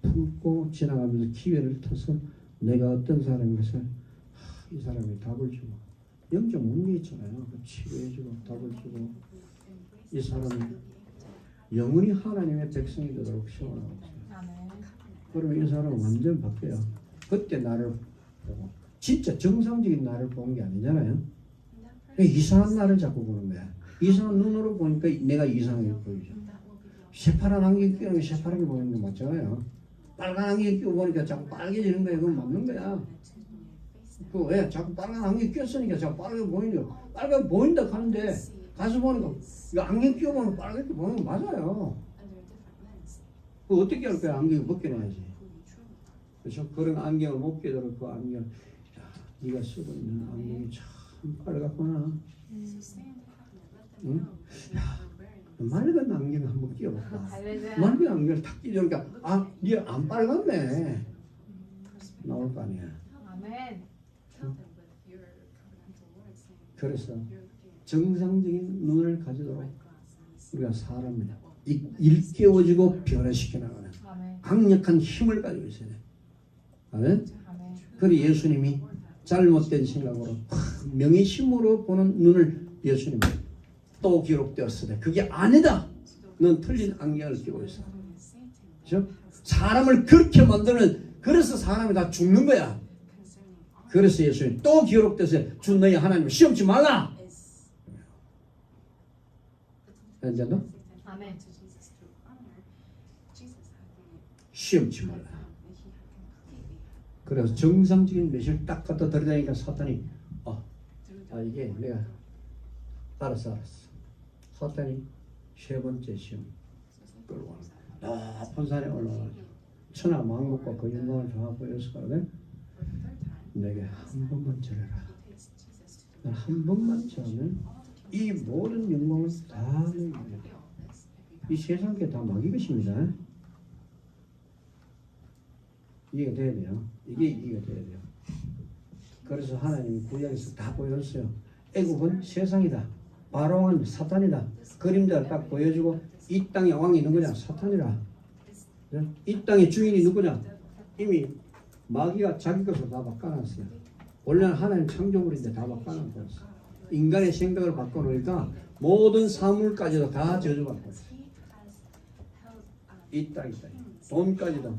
품고 지나가면서 기회를 터서 내가 어떤 사람인 것을 이 사람이 답을 주고 영적 문제 있잖아요. 치료해주고 답을 주고 이 사람이 영원히 하나님의 백성이 되도록 시원하고 있어요. 그러면 이 사람은 완전 바뀌어요. 그때 나를 보고 진짜 정상적인 나를 보는 게 아니잖아요. 이상한 나를 자꾸 보는 거야. 이상한 눈으로 보니까 내가 이상하게 보이죠. 새파란 안경 끼는 게 새파랗게 보이는 거 맞잖아요. 빨간 안경 끼고 보니까 자꾸 빨개지는 거야. 그건 맞는 거야. 그 왜 자꾸 빨간 안경 꼈으니까 자꾸 빨갛게 보이죠. 빨갛게 보인다 하는데 가서 보니까 이거 안경 끼고 보면 빨갛게 보이는 거 맞아요. 그 어떻게 할 거야? 안경을 벗겨내야지. 그래서 그런 안경을 못 끼도록 그 안경, 야, 네가 쓰고 있는 안경이 참 빨갛구나. 응? 야, 맑은 안경 한번 끼워볼까? 맑은 안경을 탁 끼니까 아, 네 안 빨갛네. 나올 거 아니야. 아멘. 그래서 정상적인 눈을 가지도록 우리가 사람을 일깨워주고 변화시켜 나가는 강력한 힘을 가지고 있어야 돼. 아멘? 그리고 예수님이 잘못된 생각으로 명예심으로 보는 눈을 예수님이 또 기록되었으되 그게 아니다. 넌 틀린 안경을 끼고 있어. 그렇죠? 사람을 그렇게 만드는 그래서 사람이 다 죽는 거야. 그래서 예수님 또 기록돼서 주 너희 하나님을 시험치 말라. 언제도? 아멘. 시험치 말라. 그래서 정상적인 매실 딱 갖다 들이다니까 사탄이 이게 내가 알았어. 사탄이 세 번째 시험 끌고 와는 높은 산에 올라가서 천하 만국과 그 영광을 다 보여서 가거든. 내게 한 번만 절해라. 한 번만 절하면 이 모든 영광을 다 내게 돼. 이 세상 게 다 마귀 것입니다. 이해가 돼야 돼요. 이게 이해가 돼야 돼요. 그래서 하나님이 구약에서 다 보여줬어요. 애국은 세상이다. 바로는 사탄이다. 그림자를 딱 보여주고 이 땅에 왕이 누구냐? 사탄이라. 이 땅의 주인이 누구냐? 이미 마귀가 자기 것으로 다 바꿔놨어요. 원래는 하나님 창조물인데 다 바꿔놨어요. 인간의 생각을 바꿔놓으니까 모든 사물까지도 다 저주받고 있어요. 이 땅이다. 돈까지도.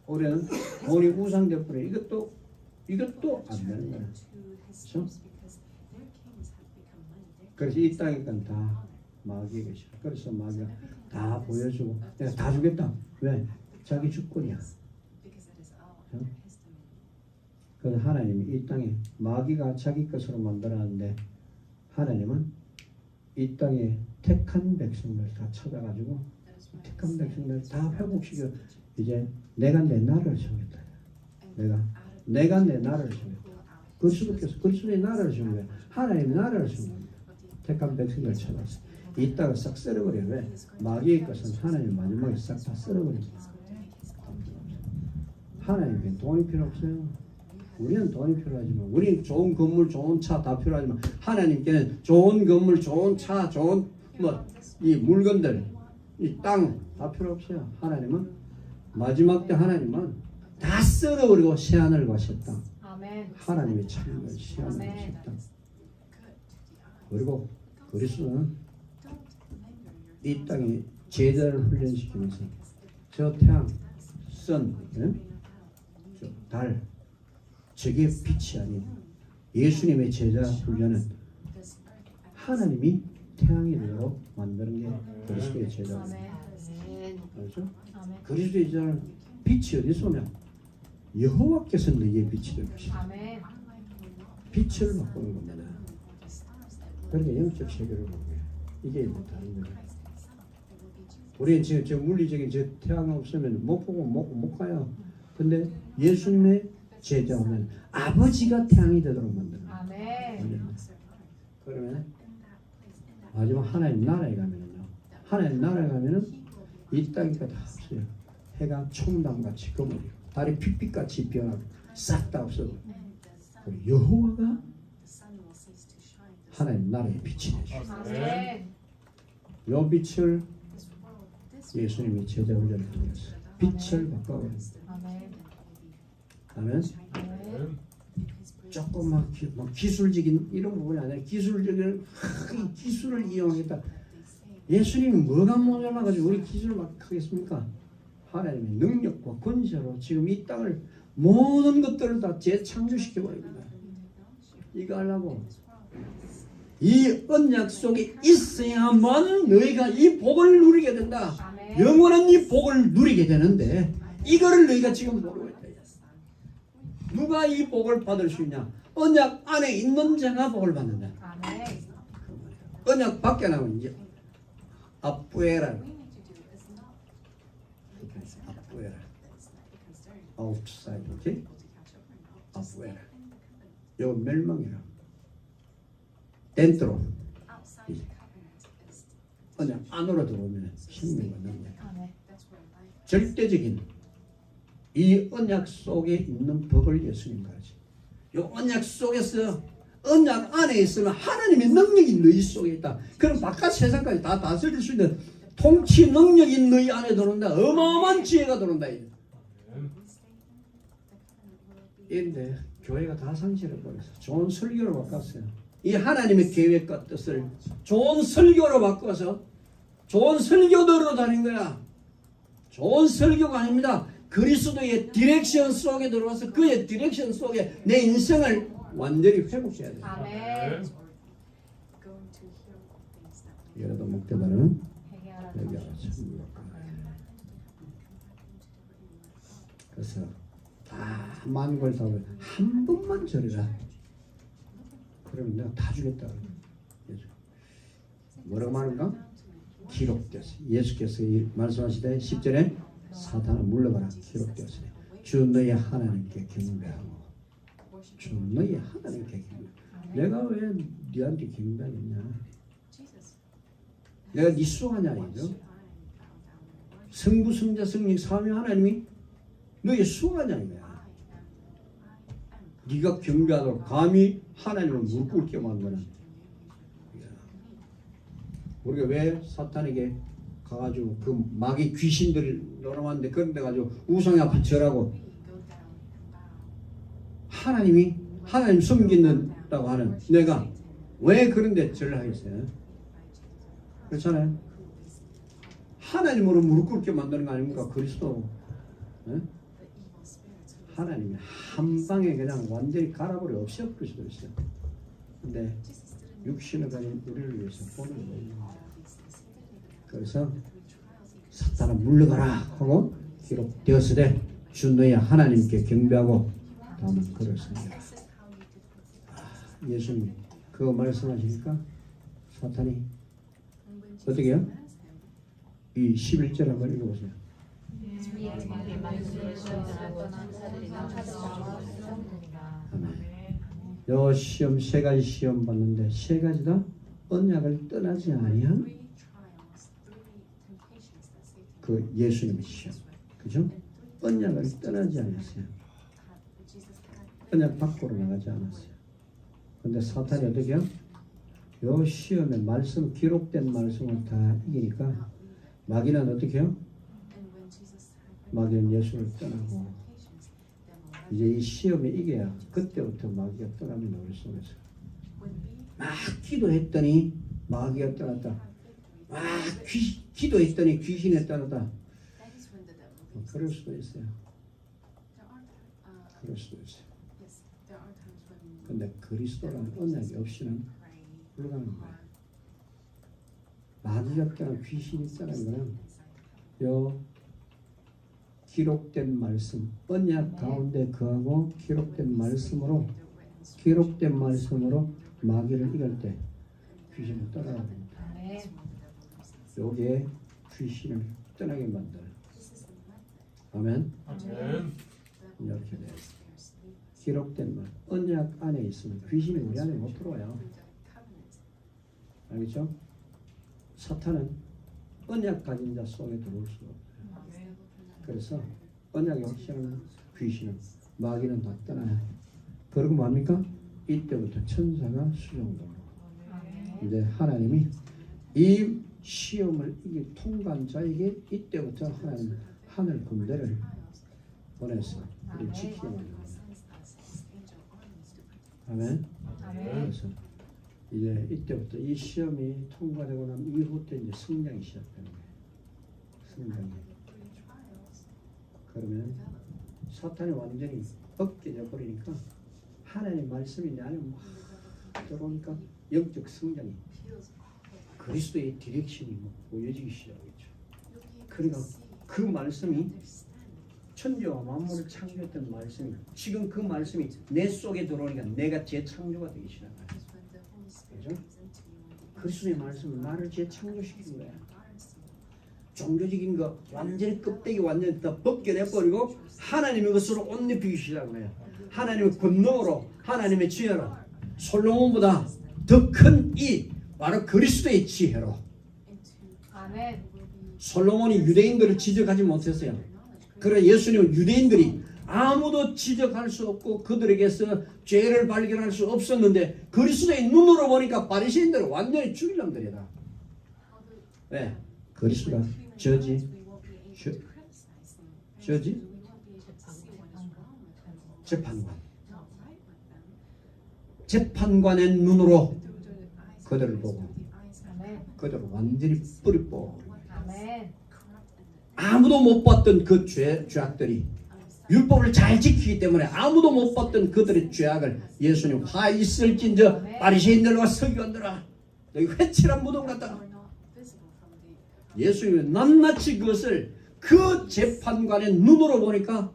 우리는 돈이 우상될 뿐에 이것도 안 되는 거예요. 그렇죠? 그래서 이 땅이니까 다 마귀의 것이야. 그래서 마귀가 다 보여주고 내가 다 주겠다. 왜? 자기 주권이야. 그렇죠? 그래서 하나님이 이 땅에 마귀가 자기 것으로 만들었는데 하나님은 이 땅에 택한 백성들 다 찾아가지고 택한 백성들 다 회복시켜 이제 내가 내 나라를 세우겠다. 내가 내 나라를 세우겠다. 그리스도의 나라를 세우는 거야. 하나님의 나라를 세우는 거야. 택한 백성들 찾아서 이 땅을 싹 썰어버려. 왜? 마귀의 것은 하나님 마지막에 싹 다 썰어버립니다. 하나님께 돈이 필요 없어요. 우리는 돈이 필요하지만 우리는 좋은 건물, 좋은 차 다 필요하지만 하나님께는 좋은 건물, 좋은 차, 좋은 이 물건들, 이 땅 다 필요 없어요. 하나님은 마지막 때 하나님은 다 썰어버리고 새하늘과 새 땅. 하나님이 창조한 새하늘과 새 땅. 그리고 그리스도는 이 땅에 제자를 훈련시키면서 저 태양, 선, 저 달, 저게 빛이 아닌 예수님의 제자 훈련은 하나님이 태양이 되도록 만드는 게 그리스도의 제자입니다. 그렇죠? 그리스도의 제자는 빛이 어디서 오냐? 여호와께서 너희의 빛이 될 것이다. 빛을 바꾸는 겁니다. 그러니까 영적 세계를 보는 거예요. 이게 다른 거예요. 우리는 저 물리적인 저 태양 없으면 못 보고 못 가요. 근데 예수님의 제자오면 아버지가 태양이 되도록 만드는 거예요. 그러면 마지막 하나님 나라에 가면은요. 하나님 나라에 가면은 이 땅이가 다 없어요. 해가 총담같이 검어요. 달이 핏빛같이 변하고 싹 다 없어요. 여호와가 하나님 나라의 빛이 되죠. 요 빛을 예수님이 제자 훈련을 통해서 빛을 바꿔버립니다. 아멘. 조금 막 기술적인 이런 부분이 아니라 기술적인 기술을 이용했다. 예수님이 뭐가 모자라가지고 우리 기술을 막 하겠습니까? 하나님의 능력과 권세로 지금 이 땅을 모든 것들을 다 재창조시켜 버립니다. 이거 하려고 이 언약 속에 있어야만 너희가 이 복을 누리게 된다. 영원한 이 복을 누리게 되는데 이거를 너희가 지금 모르고 있다. 누가 이 복을 받을 수 있냐? 언약 안에 있는 자가 복을 받는다. 언약 밖에 나면 이제 아프에라, 아웃사이드, 오케이? 아프에라. 요 멸망이라. 덴트로. 언약 안으로 들어오면 생명과 능력. 절대적인 이 언약 속에 있는 법을 예수님 가르치. 이 언약 속에서 언약 안에 있으면 하나님의 능력이 너희 속에 있다. 그럼 바깥 세상까지 다 다스릴 수 있는 통치 능력이 너희 안에 들어온다. 어마어마한 지혜가 들어온다. 이런데 교회가 다 상실해 버렸어. 좋은 설교로 바꿨어요. 이 하나님의 계획과 뜻을 좋은 설교로 바꿔서 좋은 설교대로 다닌 거야. 좋은 설교가 아닙니다. 그리스도의 디렉션 속에 들어와서 그의 디렉션 속에 내 인생을 완전히 회복해야 돼. 아멘. 여러분 목표단은 회개하라. 그래서 다 만골 답을 한 번만 절이라. 그러면 내가 다 주겠다. 뭐라고 말한가? 기록되었어요. 예수께서 말씀하시되 10절에 사탄을 물러가라. 기록되었어요. 주 너희 하나님께 경배하고 주 너희 하나님께 경배. 내가 왜 네한테 경배하겠냐? 내가 네 수하냐 이죠? 성부, 성자, 성령, 삼위 하나님이 너희 수하냐 이거야. 네가 경배하도록 감히 하나님을 무릎 꿇게 만드는. 우리가 왜 사탄에게 가가지고 그 마귀 귀신들이 노름하는데 그런 데 가지고 우상에 앞에 절하고 하나님 섬긴다고 하는 내가 왜 그런데 절을 하겠어요? 그렇잖아요. 하나님으로 무릎 꿇게 만드는 거 아닙니까? 그리스도. 네? 하나님이 한 방에 그냥 완전히 갈아버려 없애버릴 수도 있어요. 근데 육신을 가진 우리를 위해서 보는 거예요. 그래서 사탄아 물러가라 하고 기록되었으되 주 너희 하나님께 경배하고 다음은 그렇습니다. 예수님 그거 말씀하시니까 사탄이 어떻게 해요? 이 11절 한번 읽어보세요. 요 시험 세 가지 시험 봤는데 세 가지 다 언약을 떠나지 아니한 그 예수님의 시험, 그죠? 언약을 떠나지 않았어요. 언약 밖으로 나가지 않았어요. 근데 사탄이 어떻게 해요? 요 시험에 말씀 기록된 말씀을 다 이기니까 마귀는 어떻게 해요? 마귀는 예수를 떠나고 이제 이 시험에 이겨야 그때부터 마귀가 떠납니다. 우리 속에서 막 기도했더니 마귀가 떠났다. 막 기도했더니 귀신이 떠났다. 그럴 수도 있어요. 그럴 수도 있어요. 근데 그리스도라는 언약이 없이는 불가능한 거예요. 마귀가 떠나 귀신이 떠나는 거는 요 기록된 말씀, 언약 가운데 거하고 기록된 말씀으로 마귀를 이길 때 귀신을 떠나야 됩니다. 여기에 귀신을 떠나게 만드는. 아멘. 이렇게 돼요. 기록된 말, 언약 안에 있으면 귀신이 우리 안에 못 들어와요. 알겠죠? 사탄은 언약 가진 자 속에 들어올 수가 없어요. 그래서 언약이 확실한 귀신은 마귀는 다 떠나요. 그리고 뭡니까? 이때부터 천사가 수종되고 이제 하나님이 이 시험을 이길 통과한 자에게 이때부터 하나님 하늘 군대를 보내서 우리 지키게 만듭니다. 아멘. 그래서 이제 이때부터 이 시험이 통과되고 난 이후 때 이제 성장이 시작되는 거예요. 성장이. 그러면 사탄이 완전히 벗겨져 버리니까 하나님의 말씀이 내 안에 막 들어오니까 영적 성장이 그리스도의 디렉션이 보여지기 시작하겠죠. 그러니까 그 말씀이 천지와 만물을 창조했던 말씀이 지금 그 말씀이 내 속에 들어오니까 내가 재창조가 되기 시작해요. 그렇죠? 그리스도의 말씀은 나를 재창조시키는 거야. 종교적인 거 완전히 껍데기 완전히 다 벗겨내버리고 하나님의 것으로 옷 입히기 시작해요. 하나님의 권능으로 하나님의 지혜로 솔로몬보다 더 큰 이 바로 그리스도의 지혜로. 아멘. 솔로몬이 유대인들을 지적하지 못했어요. 그러나 예수님은 유대인들이 아무도 지적할 수 없고 그들에게서 죄를 발견할 수 없었는데 그리스도의 눈으로 보니까 바리새인들은 완전히 죽일 놈들이다. 왜? 그리스도가 저지 재판관의 눈으로 그들을 보고 그들을 완전히 뿌리 뽑아. 아무도 못 봤던 그 죄악들이 율법을 잘 지키기 때문에 아무도 못 봤던 그들의 죄악을 예수님 화 있을진저 바리새인들과 서기관들아 너희 회칠한 무덤 같다가 예수님은 낱낱이 그것을 그 재판관의 눈으로 보니까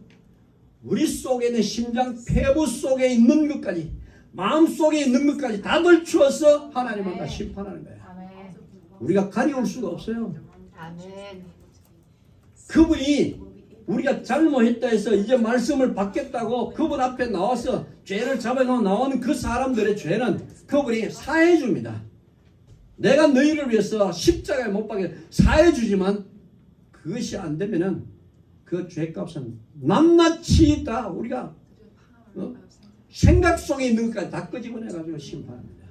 우리 속에 있는 심장 폐부 속에 있는 것까지 마음 속에 있는 것까지 다 걸추어서 하나님은 다 심판하는 거예요. 우리가 가려울 수가 없어요. 아멘. 그분이 우리가 잘못했다 해서 이제 말씀을 받겠다고 그분 앞에 나와서 죄를 잡아놓고 나오는 그 사람들의 죄는 그분이 사해 줍니다. 내가 너희를 위해서 십자가에 못 박혀 사해 주지만 그것이 안 되면은 그 죄값은 낱낱이 다 우리가 생각 속에 있는 것까지 다 끄집어내가지고 심판합니다.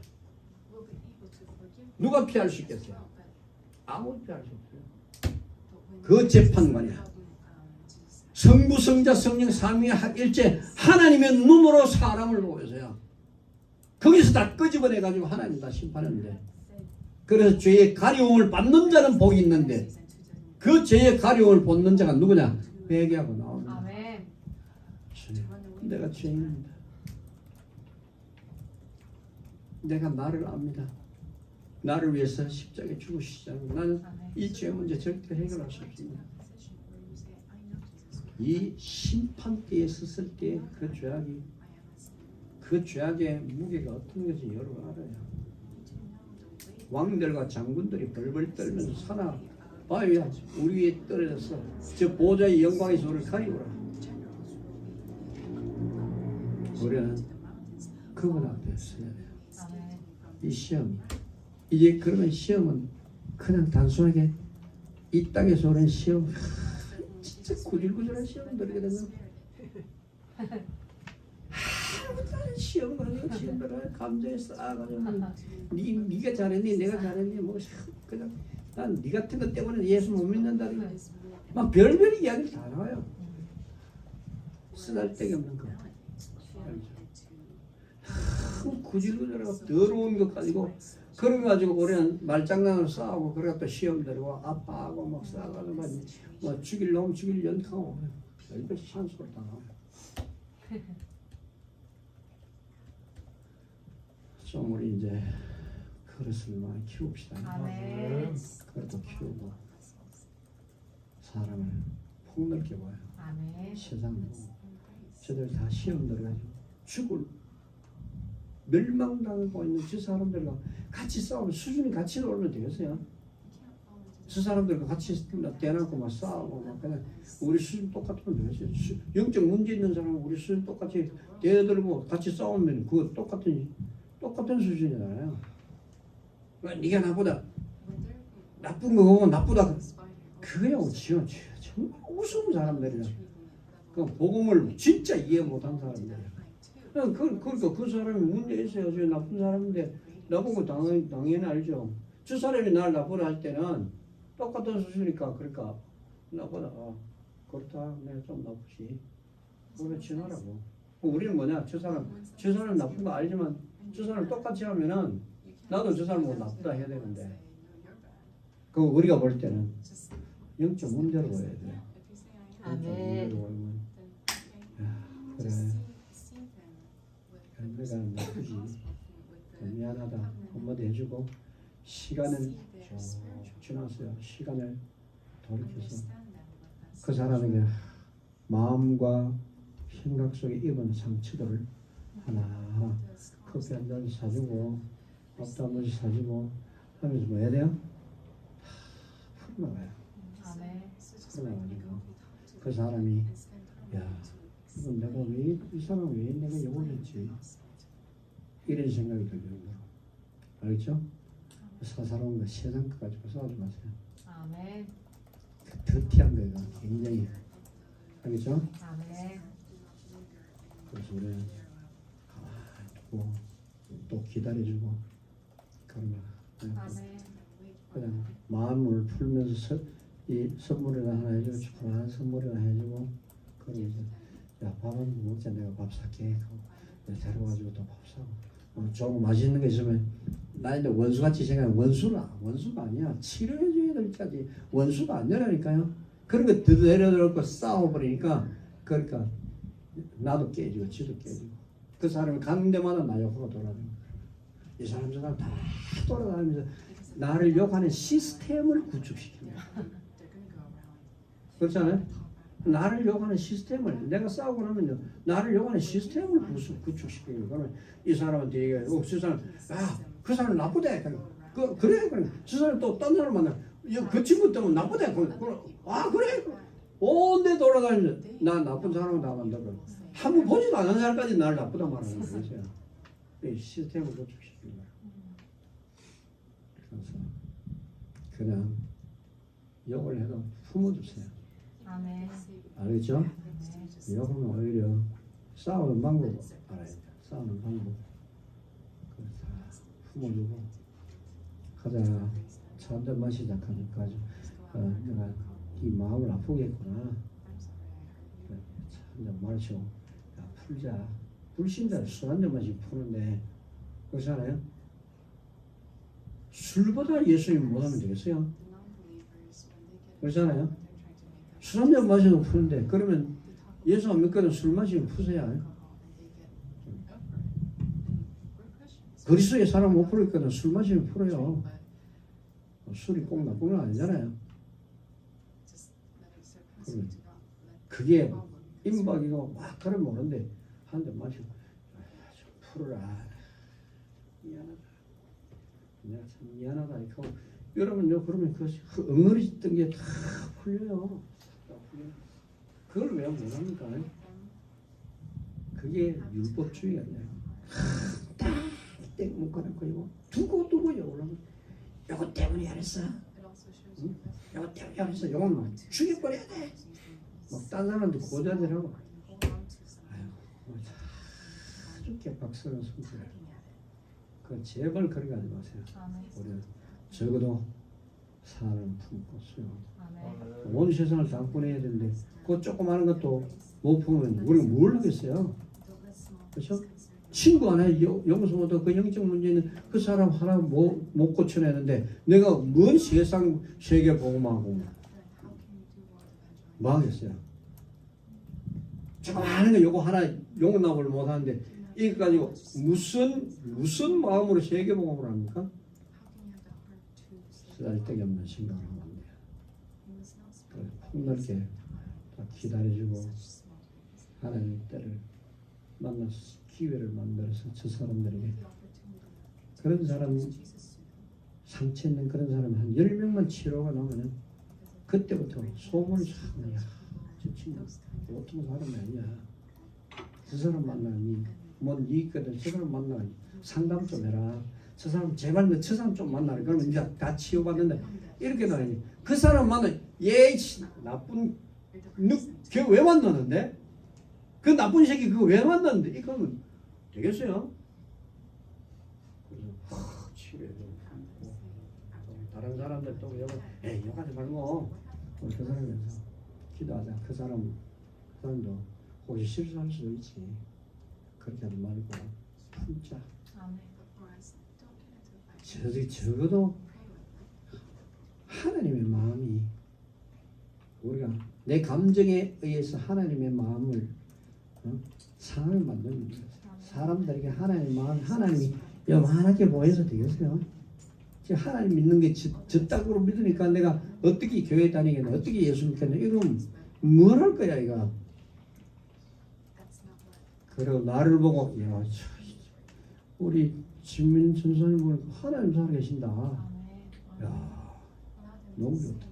누가 피할 수 있겠어요? 아무도 피할 수 없어요. 그 재판관이야. 성부, 성자, 성령, 삼위의 일체 하나님의 눈으로 사람을 보여서요. 거기서 다 끄집어내가지고 하나님 다 심판하는데, 그래서 죄의 가려움을 받는 자는 복이 있는데 그 죄의 가려움을 받는 자가 누구냐? 회개하고 나옵니다. 아멘. 내가 죄인입니다. 내가 나를 압니다. 나를 위해서 십자가에 죽으시잖아요. 나는 이 죄 문제 절대 해결할 수 없습니다. 이 심판대에 섰을 때 그 죄악의 무게가 어떤 것인지 여러분 알아요. 왕들과 장군들이 벌벌 떨면서 사나 봐야 우리 위에 떨어져서 저 보좌의 영광의 소를 가리우라. 우리는 그분 앞에 서야 돼요. 아멘. 이 시험, 이제 그러면 시험은 그냥 단순하게 이 땅에서 오는 시험, 진짜 구질구질한 시험들이게 되면 시험들은 감정에 쌓아가지고 네가 잘했니 내가 잘했니 뭐 그냥 난 네 같은 것 때문에 예수 못 믿는다 막 별별 이야기 다 나와요. 쓰잘데기 없는 거. 구질구질하고 더러운 것 가지고 그런 거 가지고 우리는 말장난을 싸우고 그래가 또 시험 들고 아빠하고 막 싸가지고 뭐 죽일 놈 죽일 연하고 별별 산소를 다 나와요. 좀 우리 이제 그릇을 많이 키웁시다. 아멘. 그릇도 키우고 사람을 폭넓게 봐요. 아멘. 세상 저들 다 시험 들어가지고 죽을 멸망당하고 있는 저 사람들과 같이 싸우면 수준이 같이 올면 되겠어요? 저 사람들과 같이 대놓고 막 싸우고 막 그냥 우리 수준 똑같으면 되겠어요? 영적 문제 있는 사람은 우리 수준 똑같이 대들고 같이 싸우면 그거 똑같은 수준이잖아요. 네가 나보다 나쁜 거 보면 나쁘다. 그거야 지어 정말 우스운 사람들이야. 그 복음을 진짜 이해 못한 사람들이야. 그러니까 그 사람이 문제 있어요. 저 나쁜 사람인데 나보고 당연히 알죠. 저 사람이 날 나쁘다 할 때는 똑같은 수준이니까 그러니까 나보다 그렇다 내가 좀 나쁘지. 그래 지나라고. 우리는 뭐냐 저 사람 나쁜 거 알지만 저 사람 똑같이 하면은 나도 저 사람보다 나쁘다 해야 되는데 그 우리가 볼 때는 영적 문제로 보여야 돼요. 아멘. 그래 내가 나쁘지 미안하다 한마디 해주고 시간을 쭉 지나서요. 시간을 돌이켜서 그 사람에게 마음과 생각 속에 입은 상처들을 하나하나 커피 한 잔 사주고 밥도 한 번씩 사주고 하면서 뭐 해야 돼요? 풀어나가요. 아멘. 풀어나가지고 그 사람이 야 이건 내가 왜 이 사람 왜 내가 욕을 했지 이런 생각이 들어요. 알겠죠? 사사로운 거 세상 거 가지고 싸우지 마세요. 아멘. 그 더티한 거가 굉장히 알겠죠? 아멘. 그래서 우리는 가만히 두고 또 기다려주고 그러면 그냥 마음을 풀면서 이 선물이나 하나 해주고 초콜릿 선물이나 해주고 그러면서 야 밥 한 번 먹자 내가 밥 살게 하고 데려가지고 또 밥 사고 조금 맛있는 거 있으면 나 이제 원수같이 생각해. 원수가 아니야. 치료해줘야 될 까지 원수가 아니라니까요. 그런 거 내려놓고 싸워버리니까 그러니까 나도 깨지고 지도 깨지고 그 사람이 가는 데마다 나 욕하고 돌아다니고 이 사람 저 사람 다 돌아다니면서 나를 욕하는 시스템을 구축시키는 거야. 그렇잖아요? 나를 욕하는 시스템을 내가 싸우고 나면요 나를 욕하는 시스템을 구축시키는 거야. 그러면 이 사람한테 얘기해요. 저 사람 그 사람 나쁘대. 그래 저 사람 또 딴 사람 만나 그 친구 때문에 나쁘대. 그래 온데 돌아다니는 나 나쁜 사람은 다 만들고 한번 보지도 않은 사람까지 나를 나쁘다 말하는 거죠. 이 시스템을 구축시키는 거야. 그래서 그냥 욕을 해도 품어주세요. 아멘. 알겠죠? 욕하면 오히려 싸우는 방법 알아야 돼. 싸우는 방법. 그걸 다 품어주고 가자. 차 한잔 마시자 하니까 내가 이 마음을 아프게 했구나. 차 한잔 마시고 야, 풀자. 불신자를 술 한잔 마시고 푸는데 그렇잖아요? 술보다 예수님 못하면 되겠어요? 그렇잖아요? 술 한잔 마시고 푸는데 그러면 예수 안 믿거든 술 마시면 푸세요. 그리스도의 사람 못 풀었거든 술 마시면 풀어요. 술이 꼭 나쁜 건 아니잖아요. 그러면 그게 임박이가 막 그러면 모르는데 한 잔 마시고 좀 풀어라. 미안하다. 내가 참 미안하다. 이거 여러분요 그러면 그 엉거리던 게 다 풀려요. 다 풀려요. 그걸 왜 못합니까? 그게 율법주의가 아니에요. 딱 묶어놓고 이거 두고 올라가면 요거 때문에 안 했어. 응? 요거 때문에 안 했어. 요건 막 죽여버려야 돼. 막 딴 사람도 고자질하고. 아이고, 아주 개박스러운 성질. 그 제발 그렇게 하지 마세요. 우리는 적어도 사람 품고 수용하고. 온 세상을 다 보내야 되는데 그 조그마한 것도 못 품으면 우리가 뭘 하겠어요? 그렇죠? 친구 하나 용서보다 그 영적 문제는 그 사람 하나 못 고쳐내는데 내가 뭔 세상 세계 복음하고 뭐 하겠어요? 조그마한 거 요거 하나 용납을 못 하는데 이거 가지고 무슨 마음으로 세계 복음을 합니까? 쓸데기 없는 생각을 하면 안 돼요. 폭넓게 기다려주고 하나님의 때를 만나서 기회를 만들어서 저 사람들에게 그런 사람 상처 있는 그런 사람 한 10명만 치료가 나오면 그때부터 소문이 참 야, 저 친구 보통 사람이 아니야. 저 사람 만나니 뭔 이익거든. 저 사람 만나니 상담 좀 해라. 저 사람 제발 너 저 사람 좀 만나라. 그러면 이제 다 치유받는다. 이렇게 나니 그 사람 만나 얘 나쁜 걔왜 만나는데? 그 나쁜 새끼 그거 왜 만났는데? 이거는 되겠어요? 그래서 치료해 좀 다른 사람들 또 에이 욕하지 말고 그 사람에서 기도하자. 그 사람도 혹시 실수할 수도 있지. 그렇게 하지 말고 품자. 적어도 하나님의 마음이 우리가 내 감정에 의해서 하나님의 마음을 상을 만드는 거예요. 사람들에게 하나님의 마음, 하나님이 요만하게 보여서 되겠어요? 지금 하나님 믿는 게 저 땅으로 믿으니까 내가 어떻게 교회 다니겠나, 어떻게 예수 믿겠나, 이러면 뭘 할 거야, 이거. 그리고 나를 보고, 야, 우리 진민 전사님 보니까 하나님 살아계신다. 야, 너무 좋다.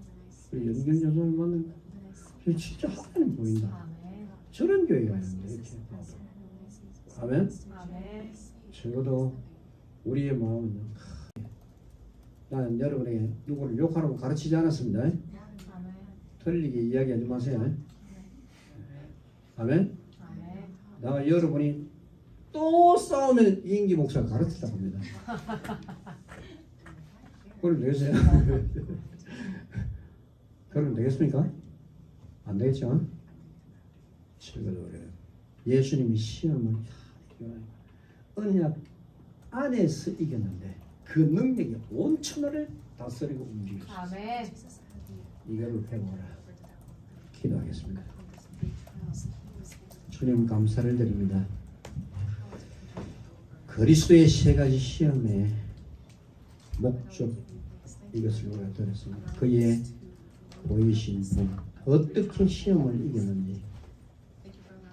우리 연경 전사님 만나면 진짜 하나님 보인다. 저런 교회가 있는데 이렇게. 아멘. 적어도 우리의 마음은 나는 여러분에게 누구를 욕하라고 가르치지 않았습니다. 틀리게 이야기하지 마세요. 아멘. 나 여러분이 또 싸우면 이인기 목사가 가르치다 합니다. 그걸 되겠어요? 그러면 되겠습니까? 안 되겠죠? 적어도 그래요. 예수님이 시험을 언약 안에서 이겼는데 그 능력이 온 천하를 다스리고 움직였어요. 아멘. 이거를 배워라. 기도하겠습니다. 주님 감사를 드립니다. 그리스도의 세 가지 시험의 목적 이것을 우리가 들었습니다. 그의 보이신 분 어떻게 시험을 이겼는지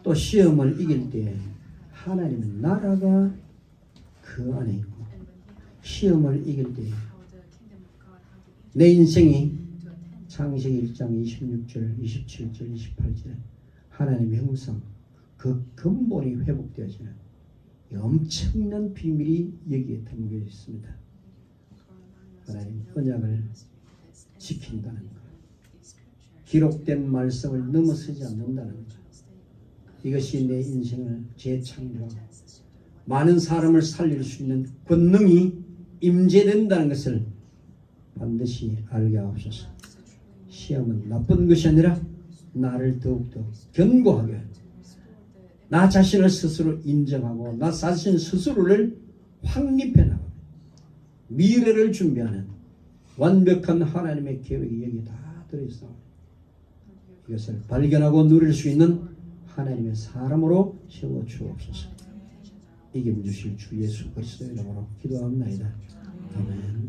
또 시험을 이길 때 하나님의 나라가 그 안에 있고 시험을 이길 때 내 인생이 창세기 1장 26절, 27절, 28절에 하나님의 형상, 그 근본이 회복되어지는 이 엄청난 비밀이 여기에 담겨 있습니다. 하나님 언약을 지킨다는 것, 기록된 말씀을 넘어서지 않는다는 것, 이것이 내 인생을 재창조하고 많은 사람을 살릴 수 있는 권능이 임재된다는 것을 반드시 알게 하옵소서. 시험은 나쁜 것이 아니라 나를 더욱더 견고하게 하고 나 자신을 스스로 인정하고 나 자신 스스로를 확립해 나가고 미래를 준비하는 완벽한 하나님의 계획이 여기 다 들어있어. 이것을 발견하고 누릴 수 있는 하나님의 사람으로 세워 주옵소서. 이김 주실 주 예수 그리스도의 이름으로 기도합니다. 아멘.